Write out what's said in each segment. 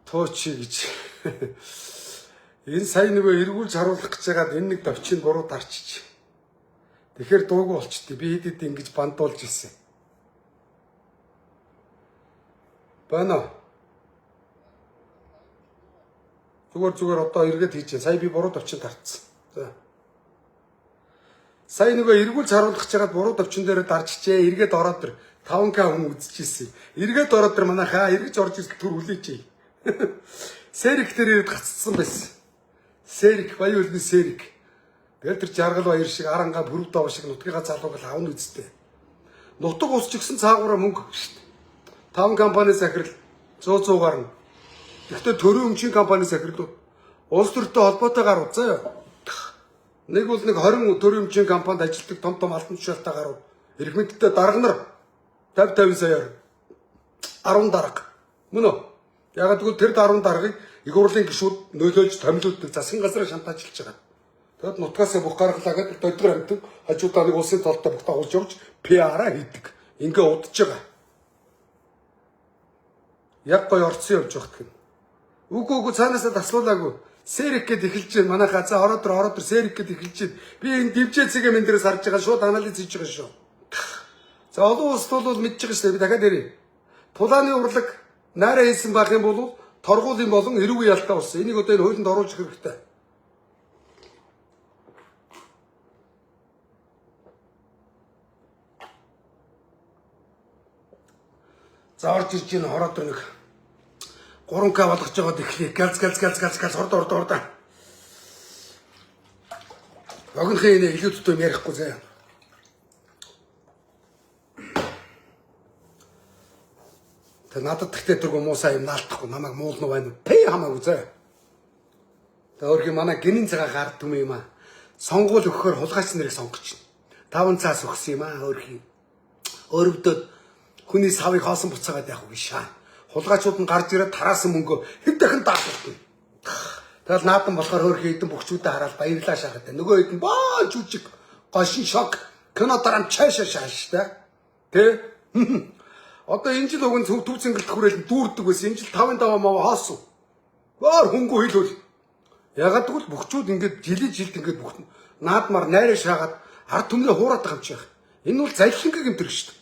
Тууч гэж. Энэ сайн нөгөө эргүүлж харуулах гэж байгаад энэ нэг давчинд буруу дарчиж. Тэгэхээр дуугүй болчтой. Би хэд ингэж бандуулж ирсэн. Байна. Зүгээр одоо эргээд хийж. Сая би буруу давчин тарцсан. За. Сая нөгөө эргүүлж харуулах гэж байгаад буруу давчин дээр дарчжээ. Эргээд ороод ир 5К хүн үзчихсэн. Эргээд ороод ир манайхаа эргэж орж ирэх төр хүлээчээ. Сэрик дээр гаццсан байсан. Сэрик баян үлний сэрик. Тэгэл тэр жаргал баяр шиг аранга бүрв дов шиг нутгийнхаа залууг авна үсттэй. Нутаг усч гисэн цаагаараа мөнгө шүү дээ. 5 компани сахирал 100 гарна. Гэхдээ төрийн өмчийн компани сахирал улс төртэй холбоотой гарууд заа. Нэг бол нэг 20 төрийн өмчийн компанид ажилладаг том албан тушаалтай гарууд. Эрх мэдэлтэй дарга нар 50 саяар 10 дарга. Мөн үү? Ягаад гэвэл тэр 10 даргыг их хурлын гишүүд нөлөөлж томилуулдаг засгийн газраа шантаажлж байгаа. Тэгэд нутгасаа бүх гаргалаагаад додгор амтэн хажуудаа нэг улсын толтой бүх дагуулж явж PR-а хийдэг. Ингээ удаж байгаа. Яг гой орцсон явж байгаа гэх. Үгүй цаанаасаа таслуулаагүй. Сэрик гэд эхэлж байна. Манай хазаа ороод ир сэрик гэд эхэлж байна. Би энэ дивжээ цэгээ мен дээрээс харж байгаа шууд анализ хийж байгаа шүү. За олон улсд бол мэдж байгаа шүү дээ. Би дахиад ярив. Тулааны урлаг найраа хийсэн байх юм бол торгуулийн болон эрүүгийн ялтаа болсон. Энийг одоо энэ хуулинд оруулах хэрэгтэй. За орж ирж ийн хороод нэг 3К болгож байгаа тэгэхээр галз хорд. Огнохын энэ илүү төтөм ярихгүй заяа. Тэ надад тэгтээ тэргүй муусаа юм наалтахгүй намайг муулна байна. Пэ хамаагүй заяа. Тэ өөрхий манай гинийн цагаа гард түм юм аа. Сонгуул өгөхөөр хулгайч нарыг сонгоч. 5 цаас өгсөн юм аа өөрхий. Өөрөвдөд хүний савыг хоосон буцаагаад явах үгүй шаа. Хулгайчууд нь гарч ирээд тараасан мөнгөө хэд дахин даахгүй. Тэгэл наадан болохоор хөөрхий эдэн бөхчүүдэд хараад баярлаа шахаад. Нөгөө хэд нь боо жүжиг гошин шок кино дараа чаашаа шааштай. Тэ? Одоо энэ жил уг нь төв цэнгэлт хүрээл дүүрдэг байсан. Энэ жил 5-5 мав хоосон. Өөр хөнгөө хэлвэл. Ягаад гэвэл бөхчүүд ингээд жилд ингээд бүх наадмаар найраа шаагаад ард түмнээ хуураад байгаа юм чи. Энэ бол залхингийн гэмтэр шүү дээ.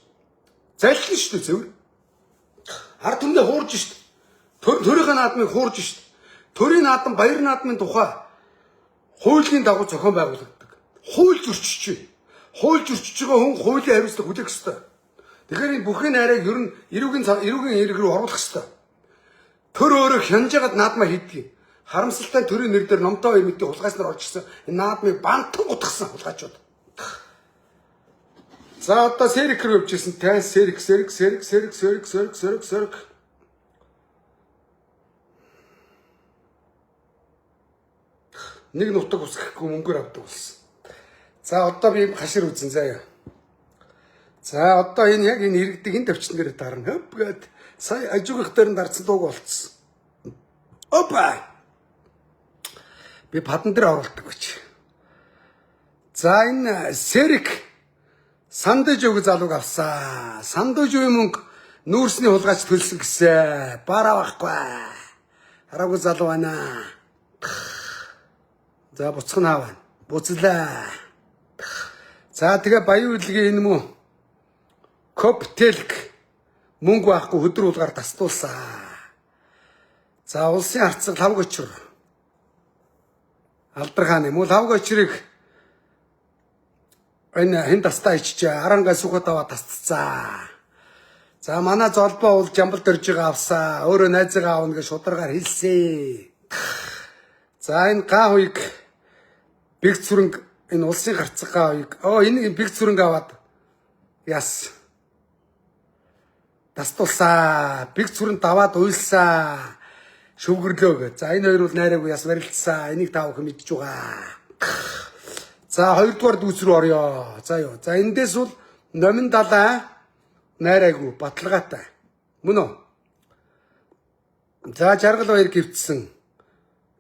Залхин шүү дээ зөв. Ард түмнээ хуурж шүү дээ. Төрийнхээ наадмыг хуурж шүү дээ. Төрийн наадам, баяр наадмын тухай хуулийн дагуу зохион байгуулагддаг. Хууль зөрчиж байна. Хууль зөрчиж байгаа хүн хуулийн хариуцлага хүлээх ёстой. Тэгэхээр энэ бүхний найраг ер нь эрүүгийн хэрэг рүү оруулах ёстой. Төр өөрөө хянжгаад наадмаа хийдэг. Харамсалтай төрийн нэр дээр номтой юм мэдээ хулгайч нар орж ирсэн. Энэ наадмыг бантан утгасан хулгайчууд. За одоо сэрик рүү явжсэн. Тэ сэрик. Нэг нутаг усгахгүй мөнгөөр авдаг болсон. За одоо би хашир үзэн заяа. За одоо энэ яг энэ иргэдэг энэ төвчн дээр дарна. Хөп гээд сая ажигийнх дээр нь дарсан дууг болцсон. Опа. Би падан дээр оруулдаг гэж. За энэ сэрик сандаж өг залууг авсан. Сандаж үе мөнгө нүүрсний хулгайч төлсөн гэсэн. Бараа байхгүй. Хараагүй залуу байна. За буцхан аваа. Буцлаа. За тэгээ баян үйлгийн энэ мүү коптелк мөнгө байхгүй хөдөр улгаар тастуулсан. За улсын харцаг лавг очир. Алдархан юм уу лавг очирыг энэ хэн тастаа ичжээ арангаа сүхөт аваа тастцаа. За манай золбоо уул жамбал дөрж байгаа авсаа. Өөрөө найзгаа аавна гэж шударгаар хэлсэн. За энэ гаа хуйг бэг зүрэнг энэ улсын харцаг гаа хуйг. Энэ бэг зүрэнг аваад яс. Тастуулсан. Бэг зүрэнд даваад уйлсан. Шүвгэрлөө гэ. За энэ хоёр бол найраагүй яс барилцсан. Энийг таавах мэдж байгаа. За хоёрдугаар дүүс рүү орё. За юу. За эндээс бол номин далаа найраагүй баталгаатай. Мөн үү? За жаргал баяр гівцсэн.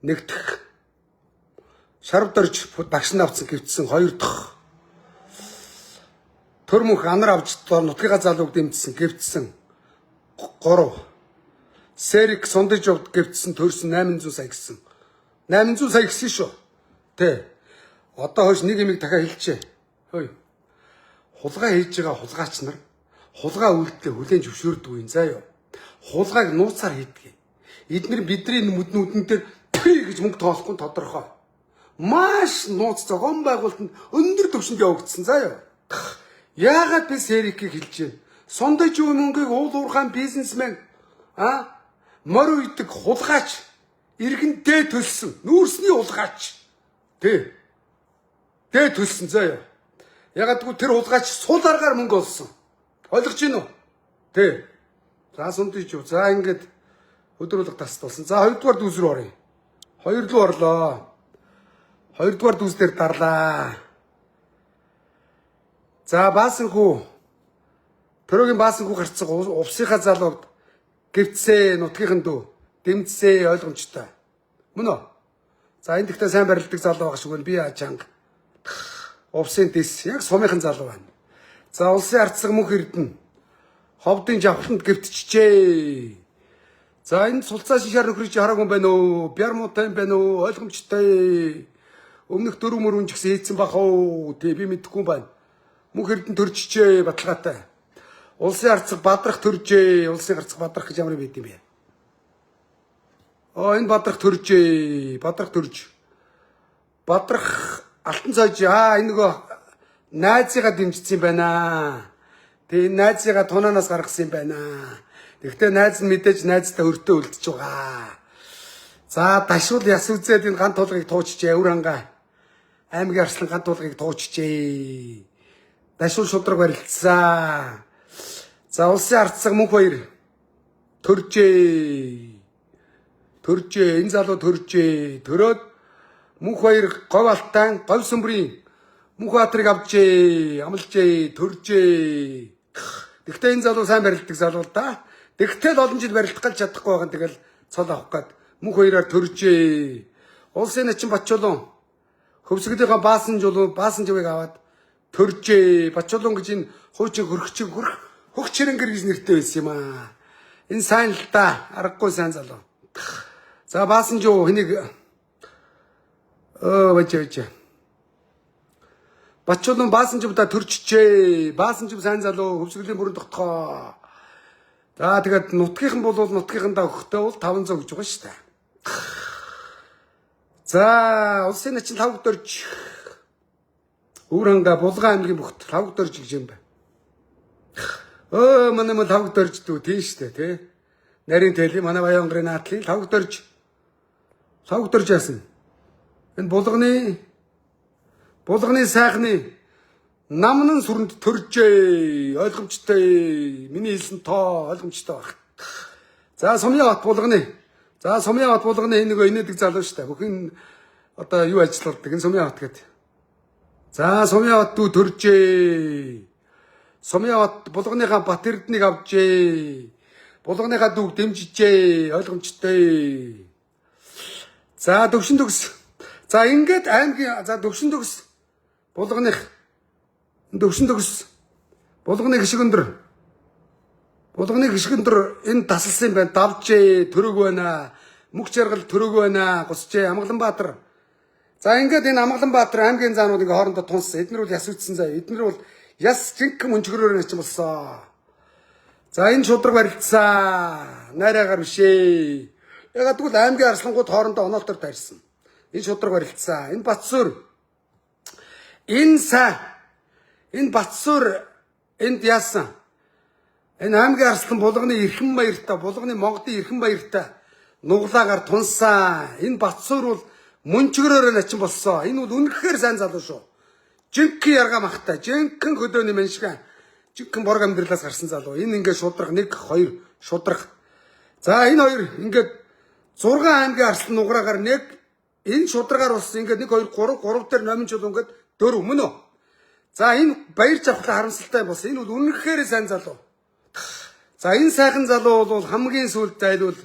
Нэгдэх. Шарв дорж багш нь авцсан гівцсэн 2 дахь. Төр мөнх анар авч нутгийнхаа залууг дэмжсэн гівцсэн 3. Сэрик сондож явд гэвтсэн төрсөн 800 сая гэсэн. 800 сая гэсэн шүү. Тэ. Одоо хойш нэг юмыг дахиад хэлчихэ. Хөөе. Хулгай хийж байгаа хулгайч нар хулгай үйлдэлээ хүлээн зөвшөөрдөг юм заа юу. Хулгайг нууцаар хийдэг. Эдгээр бидний нүднүүдэн дээр гэж мөнгө тоолохгүй тодорхой. Маш нууц зохион байгуулалтанд өндөр түвшинд явагдсан заа юу. Яагаад би Сэрикийг хэлж байна? Сондож юу мөнгийг уул уурхайн бизнесмен морь үйдэг хулгайч иргэн дэ төлсөн. Нүүрсний хулгайч. Тэ. Дэ төлсөн заа юу. Ягаад гэвэл тэр хулгайч сул аргаар мөнгө олсон. Ойлгож байна уу? Тэ. За сондож юу. За ингээд өдрөлг таст болсон. За хоёрдугаар дүүс рүү оръё. Хоёр руу орлоо. Хоёрдугаар дүүс дээр дарлаа. За баасан хүү. Төрөгийн баасан хүү гарцсан увсынхаа залууд гівцээ нутгийнхэн дүү дэмжсээ ойлгомжтой. Мөн үү? За энэ дэхтэй сайн барилдаг залуу байгаа шүү. Би чанга. Увсын дэс яг сумынхан залуу байна. За улсын арцлага мөнх эрдэнэ. Ховдын жавхланд гівтчихжээ. За энэ сулцаа шишаар нөхрийг хараагүй юм байна уу? Бяр муутай юм байна уу? Ойлгомжтой. Өмнөх дөрөв мөрөн ч гэсэн хийцэн бах уу? Тэ би мэдэхгүй юм байна. Мөнх эрдэнэ төрчихжээ баталгаатай. Улсын арцлага бадрах төржээ. Улсын арцлага бадрах гэж ямар юм байд юм бэ? Энэ бадрах төржээ. Бадрах төрж. Бадрах алтан цайж энэ нөгөө найзыгаа дэмжсэн юм байна. Тэгээ найзыгаа тунаанаас гаргасан юм байна. Тэгвэл найз нь мэдээж найзтай өртөө үлдчихэж байгаа. За дашуул яс үзээд энэ гант тулгыг туучжээ. Өвөр хангаа. Аймгийн арслан гант тулгыг туучжээ. Дашуул шудраг барилцсан. За улсын арцлага мөнх баяр төржээ. Төржээ. Энэ залуу төржээ. Төрөөд мөнх баяр говь алтан, говь сүмбрийн мөнх баатрыг авчээ. Амлжээ. Төржээ. Тэгтээ энэ залуу сайн барилдаг залуу л да. Тэгтэл олон жил барилдах гал чадахгүй байгаа. Тэгэл цол авах гээд мөнх баяраар төржээ. Улсын начин Бачулуун хөвсгөлийнхаа баасан живыг аваад төржээ. Бачулуун гэж энэ хуучин хөх чирэнгэр гэж нэртэй байсан юм аа. Энэ сайн л да. Аргагүй сайн залуу. За баасан жив хэнийг бачаач. Бачулуун баасан жив да төрчихжээ. Баасан жив сайн залуу хөвсгөлийн бүрэн тогтхоо. За тэгээд нутгийнхан бол нутгийнхандаа өгөхтэй бол 500 гэж байгаа шүү дээ. За улсын начин тавг дөрж Өвөр хангаа Булган аймгийн бүхт тавг дөрж гэж юм байна. Манай мөн тавг дөрж дүү тийм шүү дээ тий. Нарийн тэлийн манай Баянгарын наадлын тавг дөрж яасан. Энэ булганы сайхны намнын сүрэнд төржээ. Ойлгомжтой. Миний хэлсэн тоо ойлгомжтой баг. За Сумьяабат булганы. За Сумьяабат булганы энэ нөгөө инээдэг залуу шүү дээ. Бүхэн одоо юу ажилладаг энэ Сумьяабат гэдэг. За Сумьяабат дүү төржээ. Сумьяабат булганыхаа бат эрднийг авчээ. Булганыхаа дүүг дэмжижээ. Ойлгомжтой. За төвшин төгс. За ингээд аймгийн за төвшин төгс булганых төвшин төгс булганы гişг өндөр энэ тасалсан юм байна. Давжээ төрөг байна. Мөх жаргал төрөг байна. Гусчээ Амгаланбаатар. За ингээд энэ Амгаланбаатар аймгийн заанууд ингээ хоорондоо тунсан. Эднэр бол яс үтсэн заа. Эднэр бол яс жинхэнэ мөнчгөрөөр начин болсон. За энэ шудраг барилцсан. Найраагаар бишээ. Ягаад гэвэл аймгийн арслангууд хоорондоо оноолтоор тарьсан. Энэ шудраг барилцсан. Энэ Батсүр. Энэ Батсүр энд яасан. Энэ аймгийн арслан булганы эрхэн баяртай, булганы Монголын эрхэн баяртай нуглаагаар тунсан. Энэ Батсүр бол мөнчгөрөөр начин болсон. Энэ бол үнэхээр сайн залуу шүү. Жинхэнэ ярга махтай, жинхэнэ хөдөөний меншгэн, жинхэнэ борг амьдралаас гарсан залуу. Энэ ингээд шудраг 1 2 шудраг. За энэ хоёр ингээд 6 аймгийн арслан нуграагаар нэг энэ шудраагаар болсон. Ингээд 1 2 3 дээр номинч бол ингээд 4 мөн үү? За энэ баяр жавхлаа харамсалтай болсон. Энэ бол үнэхээр сайн залуу. За энэ сайхан залуу бол хамгийн сүүлд зайлвал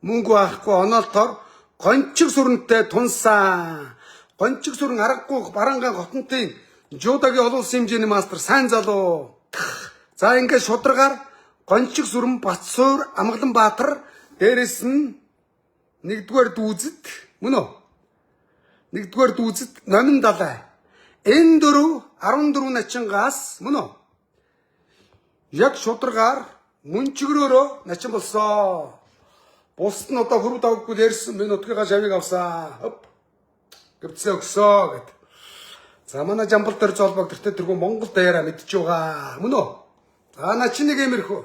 мөнгө авахгүй оноолтоор гончиг сүрэнтэй тунсан. Гончиг сүрэн аргагүй Барангаан хотонтын жуудагийн олон улсын хэмжээний мастер сайн залуу. За ингээд шударгаар гончиг сүрэн Батсуур Амгаланбаатар Дээрэс нь нэгдүгээр дүүзэд мөн үү? Нэгдүгээр дүүзэд номин далай. Энэ 14 начингаас мөн үү? Яг шударгаар мөнчгөрөөрөө начин болсон. Бусд нь одоо хөрөв давггүй ярьсан би нутгийнхаа шавыг авсан. Хөп. Гэвцээ өгсөө гэд. За манай жамбал дээр золбог тэртээ тэргүй Монгол даяараа мэдж байгаа. Мөн үү? За наа чи нэг юмэрхүү.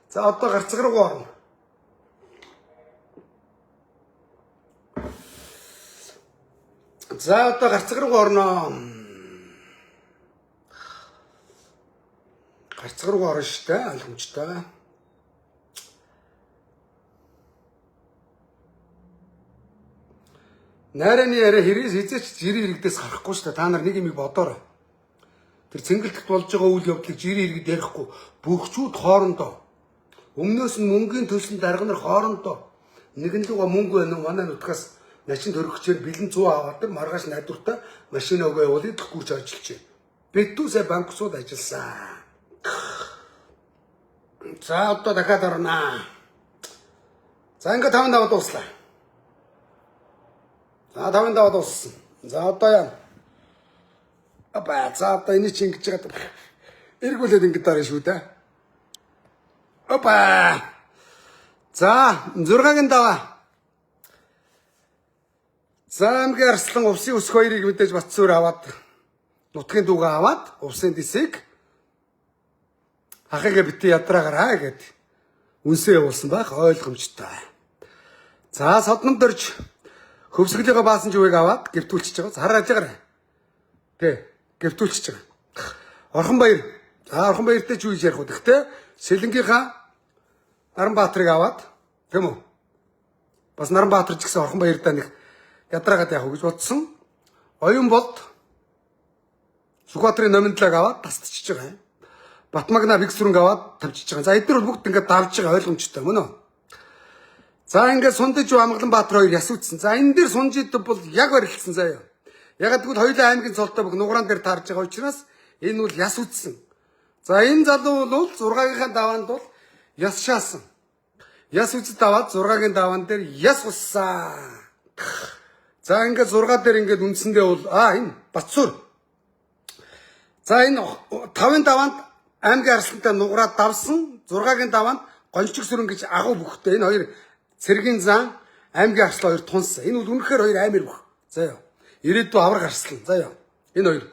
За одоо гарцаг руу орно. За одоо гарцаг руу орно. Гарцаг руу орно шүү дээ. Ойлгомжтой. Найраны яриа хэрэгс хизээч жирийн иргэдээс харахгүй шүү дээ. Та нар нэг юм бодоорой. Тэр цэнгэлдэгт болж байгаа үйл явдлыг жирийн иргэд ярихгүй бүгчүүд хоорондоо өмнөөс нь мөнгөний төлсөнд дарга нар хоорондоо нэгэн луга мөнгө байна уу манай нутгаас начин төрөгчээр бэлэн 100 аваад маргааш найдвартай машин өгөө явуулъя гүрч ажиллаж байна. Бэтүүсээ банксууд ажилласан. За одоо дахиад орноо. За ингээ 5 даваа дууслаа. За 5 даваа дууссан. За одоо яа. Апа за одоо энэ чинь ингэж байгаа. Эргүүлээд ингэ дараа шүү дээ. Опа. За 6-гийн даваа. За амгийн арслан увсын өсөх хоёрыг мэдээж Батцуур аваад нутгийн дүүгээ аваад увсын дисийг ахыгаа бити ядраагараа гэд үнсээ явуулсан байх ойлгомжтой. За содном дөрж хөвсгөлийнхөө баасан живийг аваад гэртүүлчихэж байгаа. Хараад ягараа. Тэ гэртүүлчихэж байгаа. Орхон баяр. За Орхон баяртай ч юу гэж ярих вэ? Гэхдээ Сэлэнгийнхаа Наранбаатарыг аваад тийм үү? Бас Наранбаатар ч гэсэн Орхон баяртай нэг ядраагаад явах гэж бодсон. Оюун болд Сүхбаатарын номинлаг аваад тасдчихж байгаа юм. Батмагна Биксүрэнг аваад тавьчихж байгаа. За эдгээр бол бүгд ингээд давж байгаа ойлгомжтой мөн үү? За ингээд Сундаж Амгалан Баатар хоёр яс үтсэн. За энэ дээр Сунжид бол яг барилдсан заяа. Яг тэгвэл хоёулаа аймгийн цолтой бүх нуграан дээр таарж байгаа учраас энэ бол яс үтсэн. За энэ залуу бол 6-гийн даваанд бол яс шаасан. Яс үцэд аваад 6-гийн даваан дээр яс уссан. За ингээд 6 дээр ингээд үндсэндээ бол энэ Батцуур. За энэ 5-ын даваанд аймгийн арслантай нуграад давсан. 6-гийн даваанд Гончиг сүрэн гэж агуу бүхтэй. Энэ хоёр цэргийн зан аймгийн арслан хоёр тунсан. Энэ бол үнэхээр хоёр аймар бүх. За яа. Ирээдүй авраг арслан. За яа. Энэ хоёр.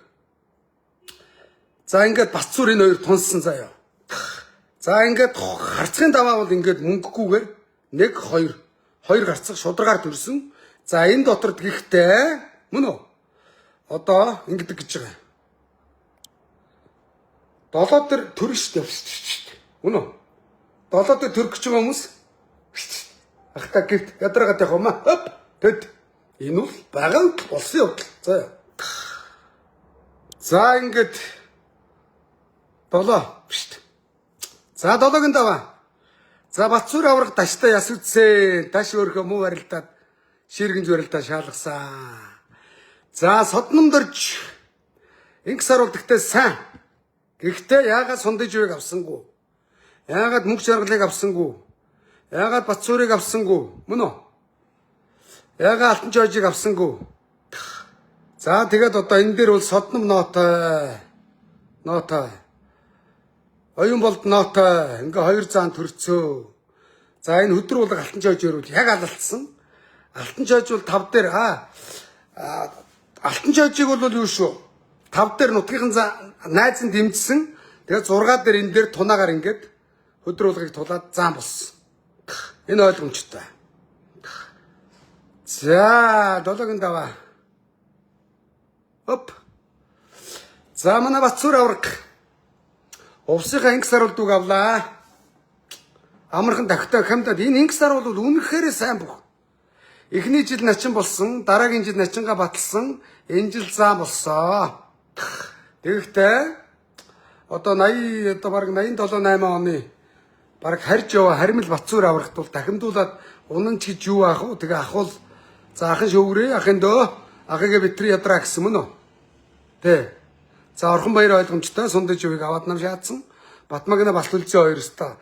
За ингээд Батцуур энэ хоёр тунсан заяа. За ингээд гарцгийн даваа бол ингээд мөнгөгүйгээр 1 2 гарцах шударгаар төрсөн. За энэ дотор гэхдээ мөн үү? Одоо ингээд гэж байгаа. 7 дээр төрөх штеп шүү дээ. Мөн үү? 7 дээр төрөх гэж байгаа хүмүүс ахта гэрт ядраагаад явах юм аа. Хөп. Тэд энэ бол байгаа болсон явдал. За. За ингээд 7 шүү дээ. За 7-гийн даваа. За Батцуур авраг даштай яс үтсэн. Даш өөрхөө муу барилдаад ширгэнж барилдаа шаалгасан. За содном дөрж инх саруул гэхдээ сайн. Гэхдээ яагаад Сундаж үеийг авсангүй? Яагаад мөнгө жаргалыг авсангүй? Яагаад Батцуурыг авсангүй? Мөн үү? Яагаад Алтан жойжийг авсангүй? За тэгээд одоо энэ дээр бол содном нотой. Оюун болд нотой. Ингээ хоёр заан төрцөө. За энэ хөдөр болго Алтан жойжоор яг алалтсан. Алтан жойж бол 5 дээр Алтан жойжийг бол юу шүү? 5 дээр нутгийн найз нь дэмжсэн. Тэгээд 6 дээр энэ дээр тунаагаар ингээд хөдөр болгыг тулаад заан болсон. Энэ ойлгомжтой. За 7-гийн даваа. Оп. За манай Батцуур авраг. Увсынхаа инх саруул дүүг авлаа. Амархан дахтай хамдаад энэ инх саруул бол үнэхээр сайн бүх. Эхний жил начин болсон, дараагийн жил начингаа баталсан, энэ жил заан болсон. Тэгэхдээ одоо 80 одоо баг 87 8 оны баг харж яваа Харимл Батцуур аврагт бол дахимдуулаад унан ч гэж юу аах вэ? Тэгээ ахвал за ахын шөвгөрөө ахын дөө ахыгаа битри ядраа гэсэн мөн үү? Тэ. За Орхон баяр ойлгомжтой Сундаж үеийг аваад нам шаацсан. Батмагна Балтүлзийн хоёр өстө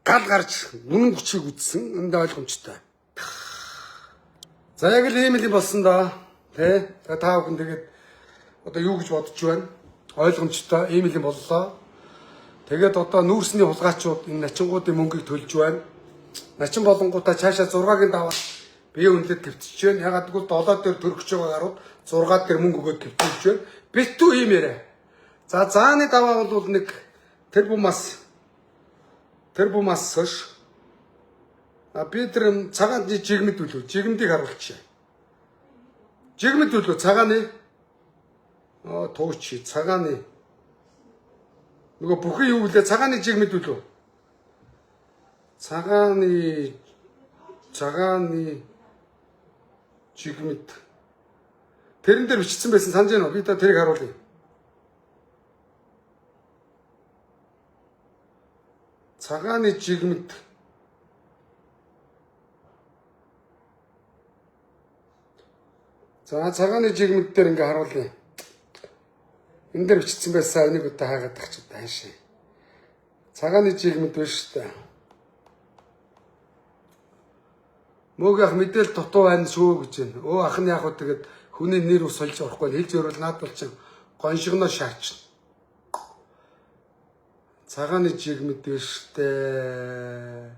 гал гарч үнэн хүчийг үзсэн энд ойлгомжтой. За яг л ийм л болсон да. Тэ? Та бүхэн тэгээд одоо юу гэж бодож байна? Ойлгомжтой ийм л боллоо. Тэгээд одоо нүүрсний хулгайчууд энэ начингуудын мөнгийг төлж байна. Начин болонгуудаа цаашаа 6-гийн даваа бие үнэлээд твтчихэж байна. Ягаад гэвэл 7 дээр төрөгч байгаа гарууд 6 дээр мөнгө өгөөд твтчихэж байна. Битүү ийм яриа. За зааны даваа бол нэг тэрбумаас хойш би тэр цагааны жигмэд үлээ. Жигмэдийг харуулчих. Жигмэд үлээ цагааны тууч цагааны нөгөө бүхэн юу гэлээ цагааны жигмэд үлээ. Цагааны жигмэд тэрэн дээр бичсэн байсан санаж байна уу? Би та тэрийг харуулъя. Цагааны жигмэд за цагааны жигмэд дээр ингээ харуулъя. Энэ дээр бичсэн байсан энийг өдөө хаагаад тах ч таашаа. Цагааны жигмэд биш шүү дээ. Мөг ах мэдээл дутуу байна шүү гэж байна. Өө ах нь яг хөө тэгээд хүний нэр ус олж орохгүй хэлж өрөөл наадвал чинь гоншигноо шаачна. Цагааны жигмэд биш дээ.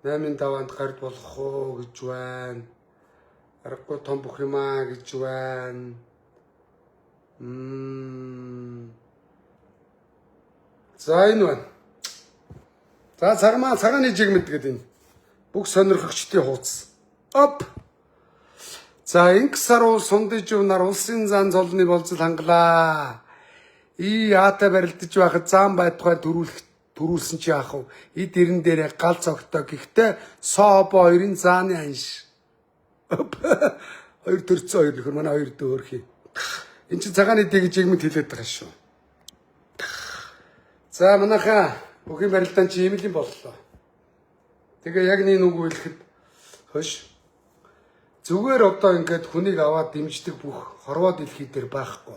8-ын даваанд гард болох уу гэж байна. Аргагүй том бүх юмаа гэж байна. За энэ байна. За цагааны жигмэд гэдэг энэ. Бүх сонирхогчдын хуудас. Оп. За инксар уул сундаж нар улсын зан золны болцол хангалаа. Яата барилдаж байхад зам байтугай төрүүлсэн чи яах вэ? Эд ирэн дээрээ гал цогтой. Гэхдээ сообо хоёрын зааны анш. Хоёр төрцөө хоёр нөхөр манай хоёр дөөрхий. Энд чинь цагааны дэг жигмэд хэлээд байгаа шүү. За манайхаа бүхэн барилдаан чи ийм л юм боллоо. Тэгээ яг нэг үг хэлэхэд хойш зүгээр одоо ингээд хүнийг аваад дэмждэг бүх хорвоо дэлхий дээр байхгүй.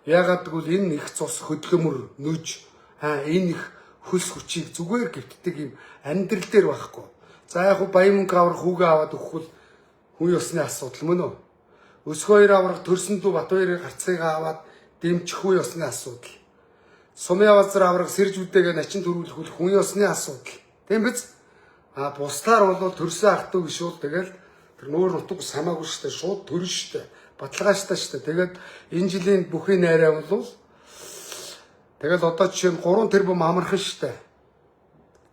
Ягаад гэвэл энэ их цус хөдөлгөмөр нүж энэ их хөлс хүчийг зүгээр гівтдэг юм амьдрал дээр байхгүй. За яг баян мөнгө аврах хүүгээ аваад өгөхөл хүн ёсны асуудал мөн үү? Өсгөө хоёр аврах төрсөн дүү Батбаярыг гарцыг аваад дэмжих хүн ёсны асуудал. Сумын базар аврах сэржүүдэгээ начин төрүүлэх хүн ёсны асуудал. Тийм биз? Бусдаар бол төрсөн ах トゥ гişүүл тэгэл тэр нүүр нутг самаагүй штэ шууд төрн штэ баталгааштай штэ. Тэгээд энэ жилийн бүхий найраа бол тэгэл одоо жишээ нь 3 тэрбум амархан штэ.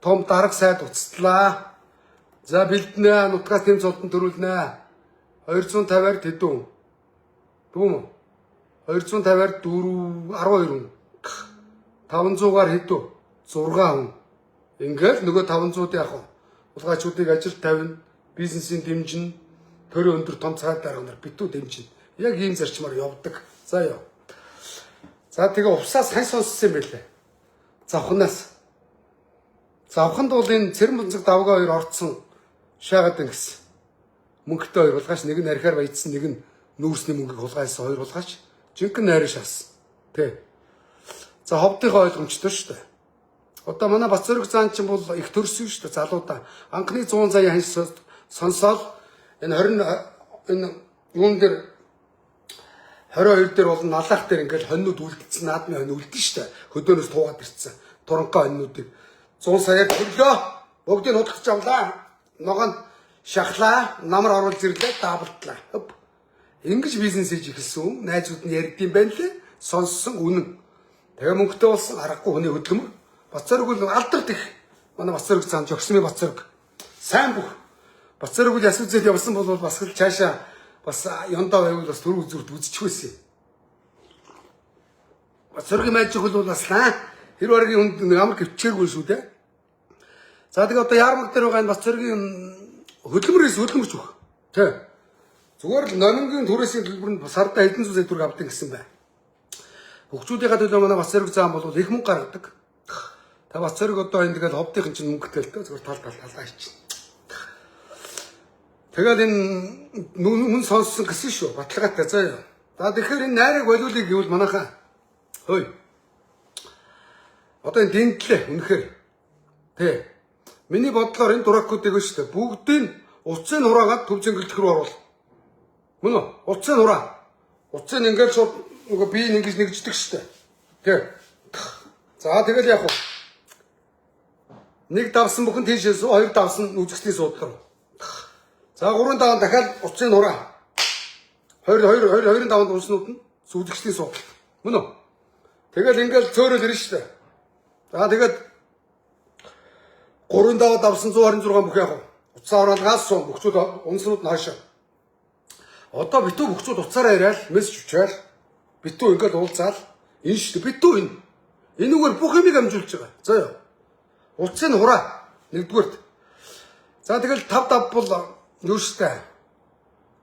Том дарга сайд уцтлаа. За бэлднэ нутгаас тэм цолтон төрүүлнэ. 250-аар тэдүү. Дүүм. 250-аар 12 хүн. 500-аар хэдүү? 6 хүн. Ингээл нөгөө 500-д яг улгайчуудыг ажил тавина, бизнесийн дэмжин, төрийн өндөр том цаг дарга нар битүү дэмжин. Яг ийм зарчмаар явдаг. За яа. За тэгээ увсаас хань сонссон юм байлээ. Завханаас. Завханд бол энэ цэрэн бунцэг давгаа хоёр орцсон шаагаад ингэсэн. Мөнгөтэй хоёр улгаач нэг нь архиар баяжсан нэг нь нүүрсний мөнгийг хулгайсан хоёр улгаач жинхэнэ найраа шаасан. Тэ. За ховдынхоо ойлгомжтой шүү дээ. Одоо манай Бацөрөг заан чинь бол их төрсөн шүү дээ залуудаа. Анхны 100 сая ханш сонсоод энэ юун дээр 22 дээр бол налах дээр ингээл хоньнууд үлдсэн наадмын хонь үлдэн шүү дээ. Хөдөөнөөс туугаад ирсэн. Туранхай хоньнуудыг 100 саяар төрлөө. Бүгдийг худалдаж авлаа. Ногоон шахлаа, намар оруулж ирлээ, даавалтлаа. Ингэж бизнес хийж эхэлсэн. Найзууд нь ярьдсан байна лээ. Сонссон үнэн. Тэгээ мөнгөтэй болсон аргагүй хүний хөдөлмөр. Бацөрөг бол алдарт их. Манай Бацөрөг цаан жогсмын Бацөрөг. Сайн бүх. Бацөрөг бол яс үзэл явсан бол бас л цаашаа бас ёндоо байвал бас төрөв зүрт үзчих байсан. Бацөрөгийн майжиг бол бас хэр баргийн хүнд амар гівчээргүй шүү дээ. За тэгээ одоо ярмаг дээр байгаа энэ Бацөрөгийн хөдөлмөрч бүх. Тэ. Зүгээр л номингийн түрээсийн төлбөр нь сарда хэдэн зуун төгрөг авдаг гэсэн байна. Хөгжүүдийнхээ төлөө манай Бацөрөг заан бол их мөнгө гаргадаг. Та Бацөрөг одоо энэ тэгэл ховдынхын чинь мөнгөтэй л дээ зүгээр талаа чинь. Тэгэл энэ мөн сонссон гэсэн шүү. Баталгаатай заа. За тэгэхээр энэ найрыг болиулъя гэвэл манайхаа хөөе. Одоо энэ дэндлээ үнэхээр Тэ. Миний бодлоор энэ дуракуудыг шүү дээ. Бүгдийг уцыг нураагаад төв зэнгэлдэх рүү оруул. Мөн үү? Уцыг нураа. Уцыг ингээд шууд нөгөө бие ингэж нэгждэг шүү дээ. Тэ. За тэгэл яг уу. Нэг давсан бүхэн тийшээс хоёр давсан үзэгчдийн суудлаар. За 3 даван дахиад уцыг нураа. 2 даванд унснууд нь үзэгчдийн суудлал. Мөн үү? Тэгэл ингээд цөөрөл ирнэ шүү дээ. За тэгээд 3 даваад давсан 126 бүх яг уу. Уцаа оролгаас суун бүхчүүд унснууд нь хаашаа. Одоо битүү бүхчүүд уцаараа яриад мессеж өчөөл. Битүү ингээд уулзаал. Энэ шүү дээ. Битүү энэ. Энэгээр бүх юмыг амжуулж байгаа. За ёо. Уцыг хураа. Нэгдүгээрт. За тэгэл 5 бол юу шүү дээ.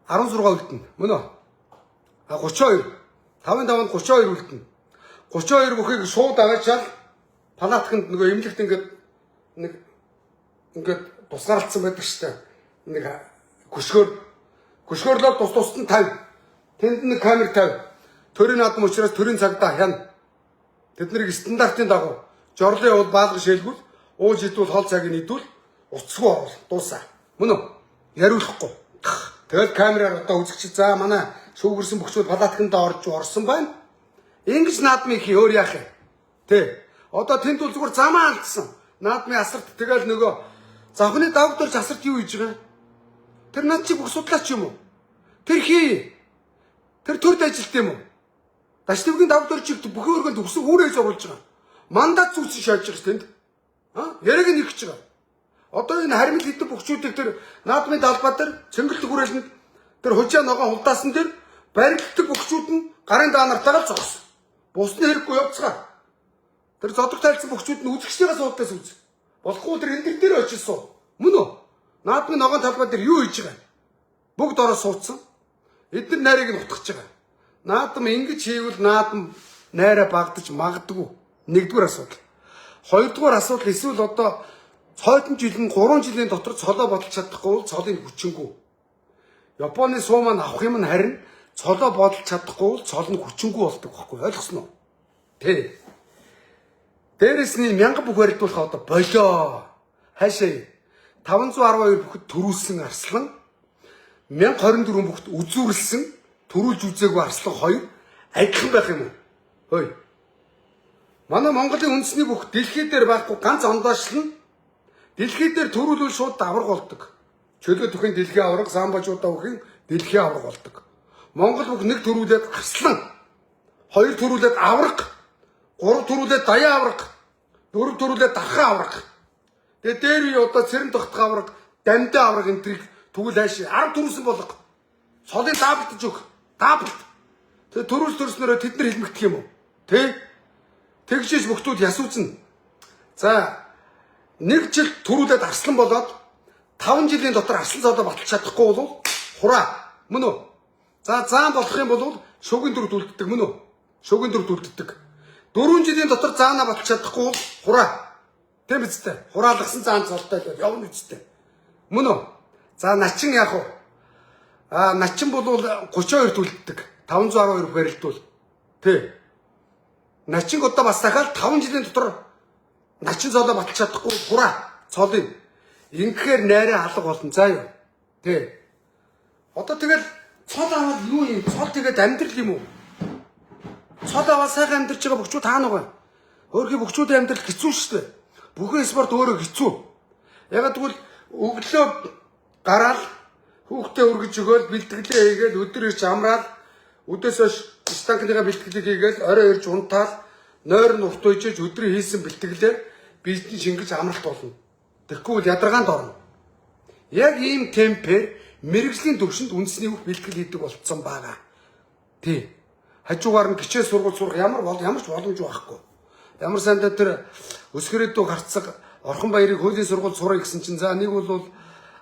16 үлдэнэ. Мөн үү? 32. 5-нд 32 үлдэнэ. 32 бүхийг шууд аваачаал палатканд нөгөө эмнэлэгт ингээд тусгаарлцсан байдаг штэ. Нэг хөшгөөрлөө тусд нь 50. Тэнд нэг камер 50. Төрийн наадам учраас төрийн цагдаа хяна. Тэднийг стандартын дагуу жорлын явуул баалга шээлгүүл ууж идвэл хол цагийг нийдвэл уцгүй орвол дуусаа. Мөн үү? Яриулахгүй. Тэгэл камераар одоо үзэгч за манай шүүгэрсэн бүхчүүд палатканд орсон байна. Ингэж наадмын их өөр яах юм? Тэ. Одоо тэнд бол зүгээр замаа алдсан. Наадмын асарт тэгэл нөгөө завхны давдорч асарт юу хийж байгаа? Тэр над чи бүх судлаач юм уу? Тэр хий. Тэр төрд ажилт юм уу? Даштивгийн давдорч бүхэн өргөнд өсөв үүрээс оруулж байгаа. Мандат зүүсэн шааж байгаа тэнд. Яриг нь ихж байгаа. Одоо энэ харимт хэдэн бүхчүүдийг тэр наадмын талбай дээр цэнгэлт хүрээлэнд тэр хужаа ногоон хулдаасан дээр барилддаг бүхчүүд нь гарын даанартайгаа зогсон. Бусны хэрэггүй явцгаа. Тэр зодог тайлцсан бүхчүүд нь үзэгчдээс суудаас үз. Болохгүй тэр энэ дээр очилсон. Мөн үү? Наадмын ногоон талбай дээр юу хийж байгаа? Бүгд ороо суудсан. Эдгээр найрыг нь утгах байгаа. Наадам ингэж хийвэл наадам найраа багдаж магадгүй. Нэгдүгээр асуудал. Хоёрдугаар асуудал эсвэл одоо цоодон жилийн 3 жилийн дотор цолоо бодолж чадахгүй бол цолын хүчингүй. Японы суу маань авах юм нь харин цолоо бодолж чадахгүй бол цол нь хүчингүй болдог байхгүй ойлгосноо. Тэ. Дээрэс нь 1000 бүх барилдуулах одоо болоо. Хаашаа 512 бүхэд төрүүлсэн арслан 1024 бүхэд үзүүрлсэн төрүүлж үзээгүй арслан 2 адилхан байх юм уу? Хөөе. Манай Монголын үндэсний бүх дэлхий дээр байхгүй ганц ондоошлон дэлхий дээр төрүүлвэл шууд авраг болдог. Чөлөө төхөн дэлхийн авраг, самбажуудаа бүхэн дэлхийн авраг болдог. Монгол бүх нэг төрүүлээд арслан, 2 төрүүлээд авраг, 3 төрүүлээд даяа авраг, 4 төрүүлээд дархан авраг. Тэгээ дээр үе одоо цэрэн тогтох авраг, дамдаа авраг энтрийг тэгвэл хайш 10 төрүүлсэн болго. Цолыг даблдж өг. Даблд. Тэгээ төрүүлснөрөө тэд нар хэлмэгдэх юм уу? Тэ? Тэгжээж бүхтүүд ясууцна. За 1 жил төрүүлээд арслан болоод 5 жилийн дотор арслан цодоо баталж чадахгүй бол хураа. Мөн үү? За заан болох юм бол шөгийн дүрд үлддэг мөн үү? Шөгийн дүрд үлддэг. 4 жилийн дотор заанаа баталж чадахгүй бол хураа. Тэм биз дээ. Хураалгасан заан цолтой л явна үстэй. Мөн үү? За начин яах вэ? Начин бол 32-т үлддэг. 512 барилдвал. Тэ. Начин одоо бас дахиад 5 жилийн дотор начин цолоо баталж чадахгүй хураа цолыг ингэхээр найраа алга болно заа юу. Тэ. Одоо тэгэл цол аваад юу юм? Цол тэгээд амьдрал юм уу? Цол аваад сайхан амьдарч байгаа бүхчүүд таана байгаа. Өөрхийн бүхчүүдийн амьдрал хэцүү шүү дээ. Бүхэн спорт өөрөө хэцүү. Ягаад гэвэл өглөө гараал хүүхдээ өргөж өгөөл бэлтгэлээ хийгээл өдөр ирж амраал өдөөс хойш станкныгаа бэлтгэлийг хийгээл орой ирж унтаал нойр нь урт үйжээж өдрийн хийсэн бэлтгэлээр бизнес шингэж амралт болно. Тэгэхгүй бол ядаргаанд орно. Яг ийм темпээр мэрэгжлийн төвшөнд үндэсний бүх бэлтгэл хийдэг болцсон байгаа. Тий. Хажуугаар нь гिचээ сургууль сурах ямар ч боломж байхгүй. Ямар сандаа тэр өсгөрөдөө гарцаг Орхон баярыг хуулийн сургууль сурах гэсэн чинь за нэг бол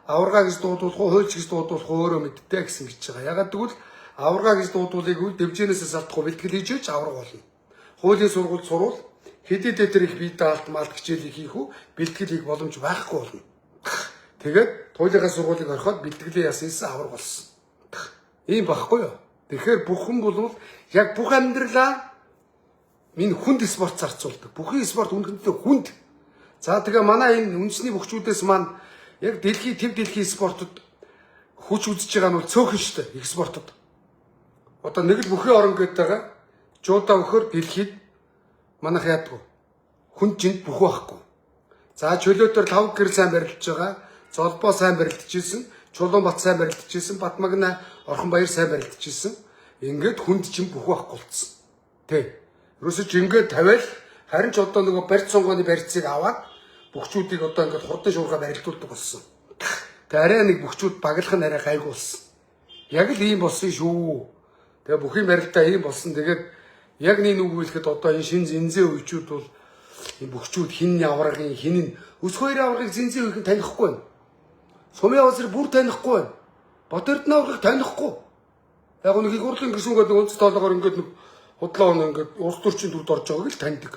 аварга гэж дуудуулах уу, хуульч гэж дуудуулах уу өөрөө мэдтэй гэсэн гэж байгаа. Ягаад гэвэл аварга гэж дуудуулыг үл дэвжэнээс салдахгүй бэлтгэл хийж өгч авраг болно. Хуулийн сургууль сурвал хэдий дээр их бие даалт малт хичээлийг хийх үү, бэлтгэл хийх боломж байхгүй болно. Тэгээд туйлынхаа сургуулийг орхиод бэлтгэлээ ясансан авраг болсон. Ийм багхгүй юу? Тэгэхээр бүхэн бол яг бүх амьдралаа минь хүнд спорт зарцуулдаг. Бүхэн спорт үнэндээ хүнд. За тэгээ манай энэ үндэсний бөхчүүдээс маань яг төв дэлхийн спортод хүч үзэж байгаа нь бол цөөхөн шүү дээ. Их спортод. Одоо нэг л бүхий орон гээд байгаа. Жуудаа өхөр дэлхийд манайх яадгүй. Хүн жинд бүх байхгүй. За чөлөөтөр 5 гэр сайн барилдж байгаа. Золбоо сайн барилдчихсэн. Чулуунбат сайн барилдчихсэн. Батмагна Орхон баяр сайн барилдчихсэн. Ингээд хүнд чинь бүх байхгүй болцсон. Тэ. Ерөөсөж ингээд тавиал харин ч одоо нөгөө барьц сонгооны барьцыг аваад бөхчүүдийг одоо ингээд хурдан шуурхаа барилдуулдаг болсон. Тэгээ арай нэг бөхчүүд баглах нь арай гайгүй болсон. Яг л ийм болсон шүү. Тэгээ бүхий барилдаа ийм болсон. Тэгээд яг нэг үгүүлэхэд одоо энэ шин зинзээ үечүүд бол энэ бөхчүүд хин аврагын хин нь өс хоёр аврагыг зинзээ үеийг танихгүй байна. Сумын авсар бүр танихгүй байна. Бот Эрдэнэ аврагыг танихгүй. Яг нэг их хурлын гишүүнгээд үндэс тоолгоор ингээд нэг худлаа он ингээд улс төрчийн төвд орж байгааг л таньдаг.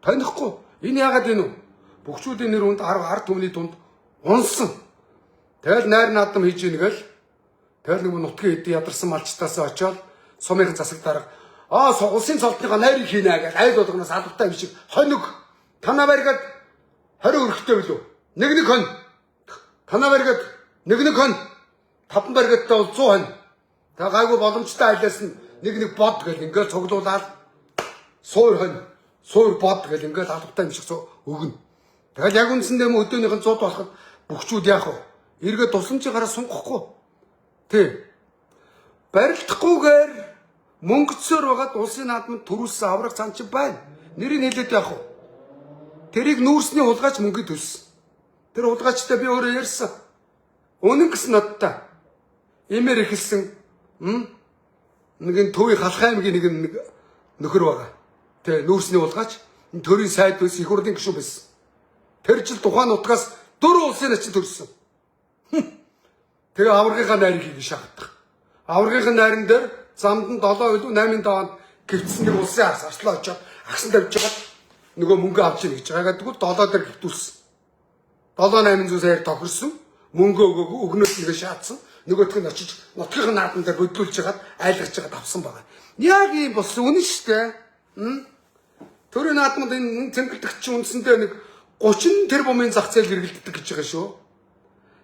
Танихгүй. Энэ яагаад вэ? Бөхчүүдийн нэр үнд ард түмний дунд унсан. Тэгэл найр наадам хийж ийнгээл тэгэл нэг нутгийн эд ядарсан малчтаас очоод сумын засаг дарга улсын цолтныхоо найрыг хийнэ гэж айл болгоноос албатай биш хоног танаа баригад 20 өрхтэй билүү нэг хон танаа баригад нэг хон таван баригадтай бол 100 хон та гайгүй боломжтой айлаас нь нэг бод гэл ингээд цуглуулаад суур хон суур бод гэл ингээд албатай биш өгнө. Тэгэл яг үндсэндээ өдөөнийх нь 100 болоход бөхчүүд яах вэ? Эргээд тусламжаараа сунгахгүй. Тэ. Барилдахгүйгээр мөнгөцсөөр байгаад улсын наадмад төрүүлсэн авраг цан чи байна. Нэрийг хэлээд яах вэ? Тэрийг нүүрсний хулгайч мөнгө төлсөн. Тэр хулгайчтай би өөрөө ярьсан. Үнэн гэсэн ноттой. Имээр ихэлсэн нэгэн төвийн халах аймгийн нэг нөхөр байгаа. Тэ нүүрсний хулгайч энэ төрийн сайд байсан их хурлын гишүүн байсан. Тэр жил тухайн нутгаас 4 улсын начин төрсөн. Тэгээ аврагынхаа найрыг хийж шахагдах. Аврагынхаа найран дээр замд нь 7 илүү 8 даваад гівцсэн нэг улсын арслаа очоод агсан тавьж байгаа нөгөө мөнгө авч ийн гэж байгаа. Тэгвэл 7 дээр гівтүүлсэн. 7-800 саяар тохирсон. Мөнгө өгөөгүй өгнөөс нэгэ шаацсан. Нөгөөх нь очиж нутгийн наадман дээр хөдөлж хагаад айлгаж хагаад авсан байгаа. Яг ийм болсон үнэн шүү дээ. Төрийн наадмад энэ цэнгэлдэгч үндсэндээ нэг 30 тэрбумын зах зээл хэрэгэлддэг гэж байгаа шүү.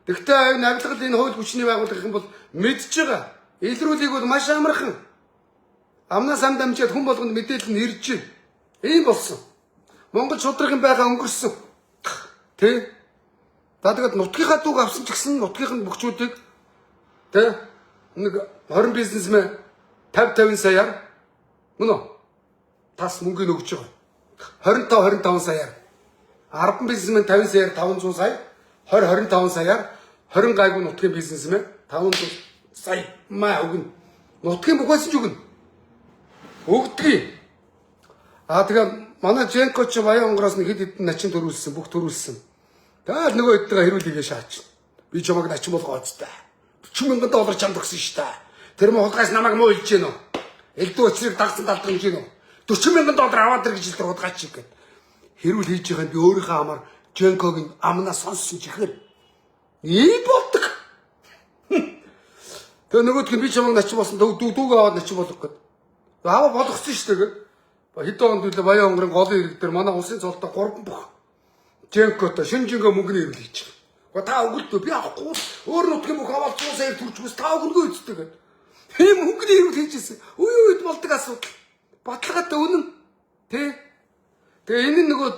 Тэгвэл навилгал энэ хууль хүчний байгууллага юм бол мэдж байгаа. Илрүүлийг бол маш амархан. Амнаас ам дамжаад хүн болгонд мэдээлэл нь ирж байна. Ийм болсон. Монгол шудрагын байга өнгөрсөн. Тэ? За тэгээд нутгийнхаа дүүг авсан ч гэсэн нутгийнх нь бөхчүүдийг тэ нэг 20 бизнесмен 50 саяар мөн үү? Тас мөнгөний өгч байгаа. 25 саяар. 10 бизнесмен 50 саяар 500 сая, 25 саяар 20 гайгүй нутгийн бизнесмен 500 сая маа өгнө. Нутгийн бүхээс ч өгнө. Өгдөг. Тэгээ манай Женко ч баян онгороос нэг хэд хэдэн начин төрүүлсэн, бүх төрүүлсэн. Тэгээд нөгөө хэдтэйгээ хэрүүлээгээ шаач. Би чамайг начин болгооцтой. $40,000 чамд өгсөн шүү дээ. Тэр мөн хулгайс намайг муу илж гэнэ үү? Элдв өчрийг дагсан талдах юм гэнэ үү? $40,000 аваад ир гэж хэлдэг хулгайч шиг гэдэг. Хэрүүл хийж байгаа нь би өөрийнхөө амаар Женкогийн амнаас сонссон чихэр ийм болдог. Тэгээ нөгөөдг нь би чамайг начин болсон дүүг аваад начин болгох гээд. Аваа болгоцсон шүү дээ. Хэдэн онд үлээ баян онгорын голын ирэг дээр манай улсын цолтой 3 бүх Женкотой шинжингээ мөнгөний ирэл хийж байгаа. Та өгөлтөө би авахгүй өөр нутгийн бүх аваад 100 сая төрчихвс та өгөргөө үсттэй гээд. Тийм мөнгөний ирэл хийжсэн. Үе үед болдог асуудал. Баталгаатай үнэн. Тэ? Тэгээ энэ нөгөө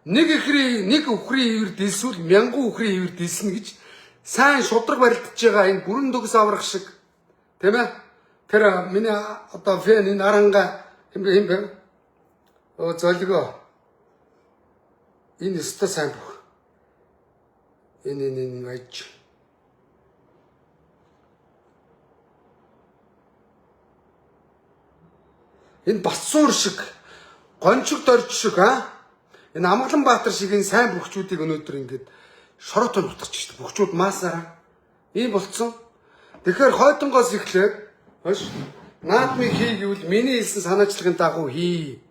нэг үхрийн ивэр дэлсүүл 1000 үхрийн ивэр дэлснэ гэж сайн шудраг барилдаж байгаа энэ бүрэн төгс аврах шиг тийм ээ. Тэр миний одоо фэн энэ аранга юм бэ? Золиго. Энэ өстө сайн бүх. Энэ байж. Энэ Батсуур шиг гончиг дорж шиг энэ Амгалан Баатар шиг энэ сайн бөхчүүдийг өнөөдөр ингээд шороотой нутгач шүү дээ. Бөхчүүд маасаараа ийм болцсон. Тэгэхээр хойдонгоос эхлээд хойш наадмыг хий гэвэл миний хэлсэн санаачлагын дагуу хий.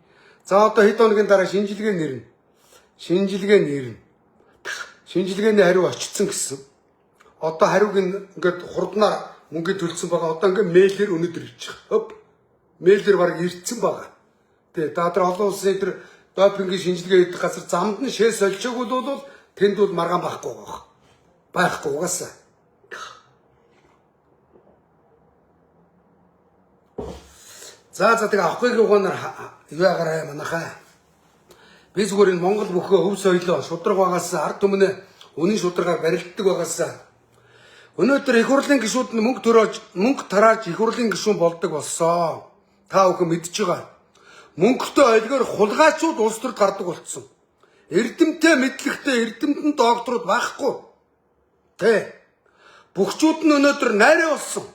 За одоо хэд хоногийн дараа шинжилгээ нэрнэ. Шинжилгээний хариу очсон гэсэн. Одоо хариуг ингээд хурднаар мөнгө төлсөн байгаа. Одоо ингээд мэйлээр өнөдөр ирчих. Хөп. Мэйлээр баг ирцэн байгаа. Тэгээ даадар олон улсын тэр Допингийн шинжилгээ хийдэг газар замд нь шээс олжоогүй бол тэнд бол маргаан байхгүй байгаа. Байхгүй угаасаа. За тэгээ авахгүй гуйгаар юу ягараа манайхаа. Би зүгээр энэ Монгол бүхөө өв соёлоо шудраг байгаас ард түмнээ үнийн шударгаар барилддаг байгаас өнөөдөр их хурлын гишүүд нь мөнгө тарааж их хурлын гишүүн болдог болсон. Та бүхэн мэдж байгаа. Мөнгөтэй ойлгоор хулгайчууд улс төрд гардаг болсон. Эрдэмтэй мэдлэгтэй эрдэмтэн докторууд байхгүй. Тэ. Бүгчүүд нь өнөөдөр найраа болсон.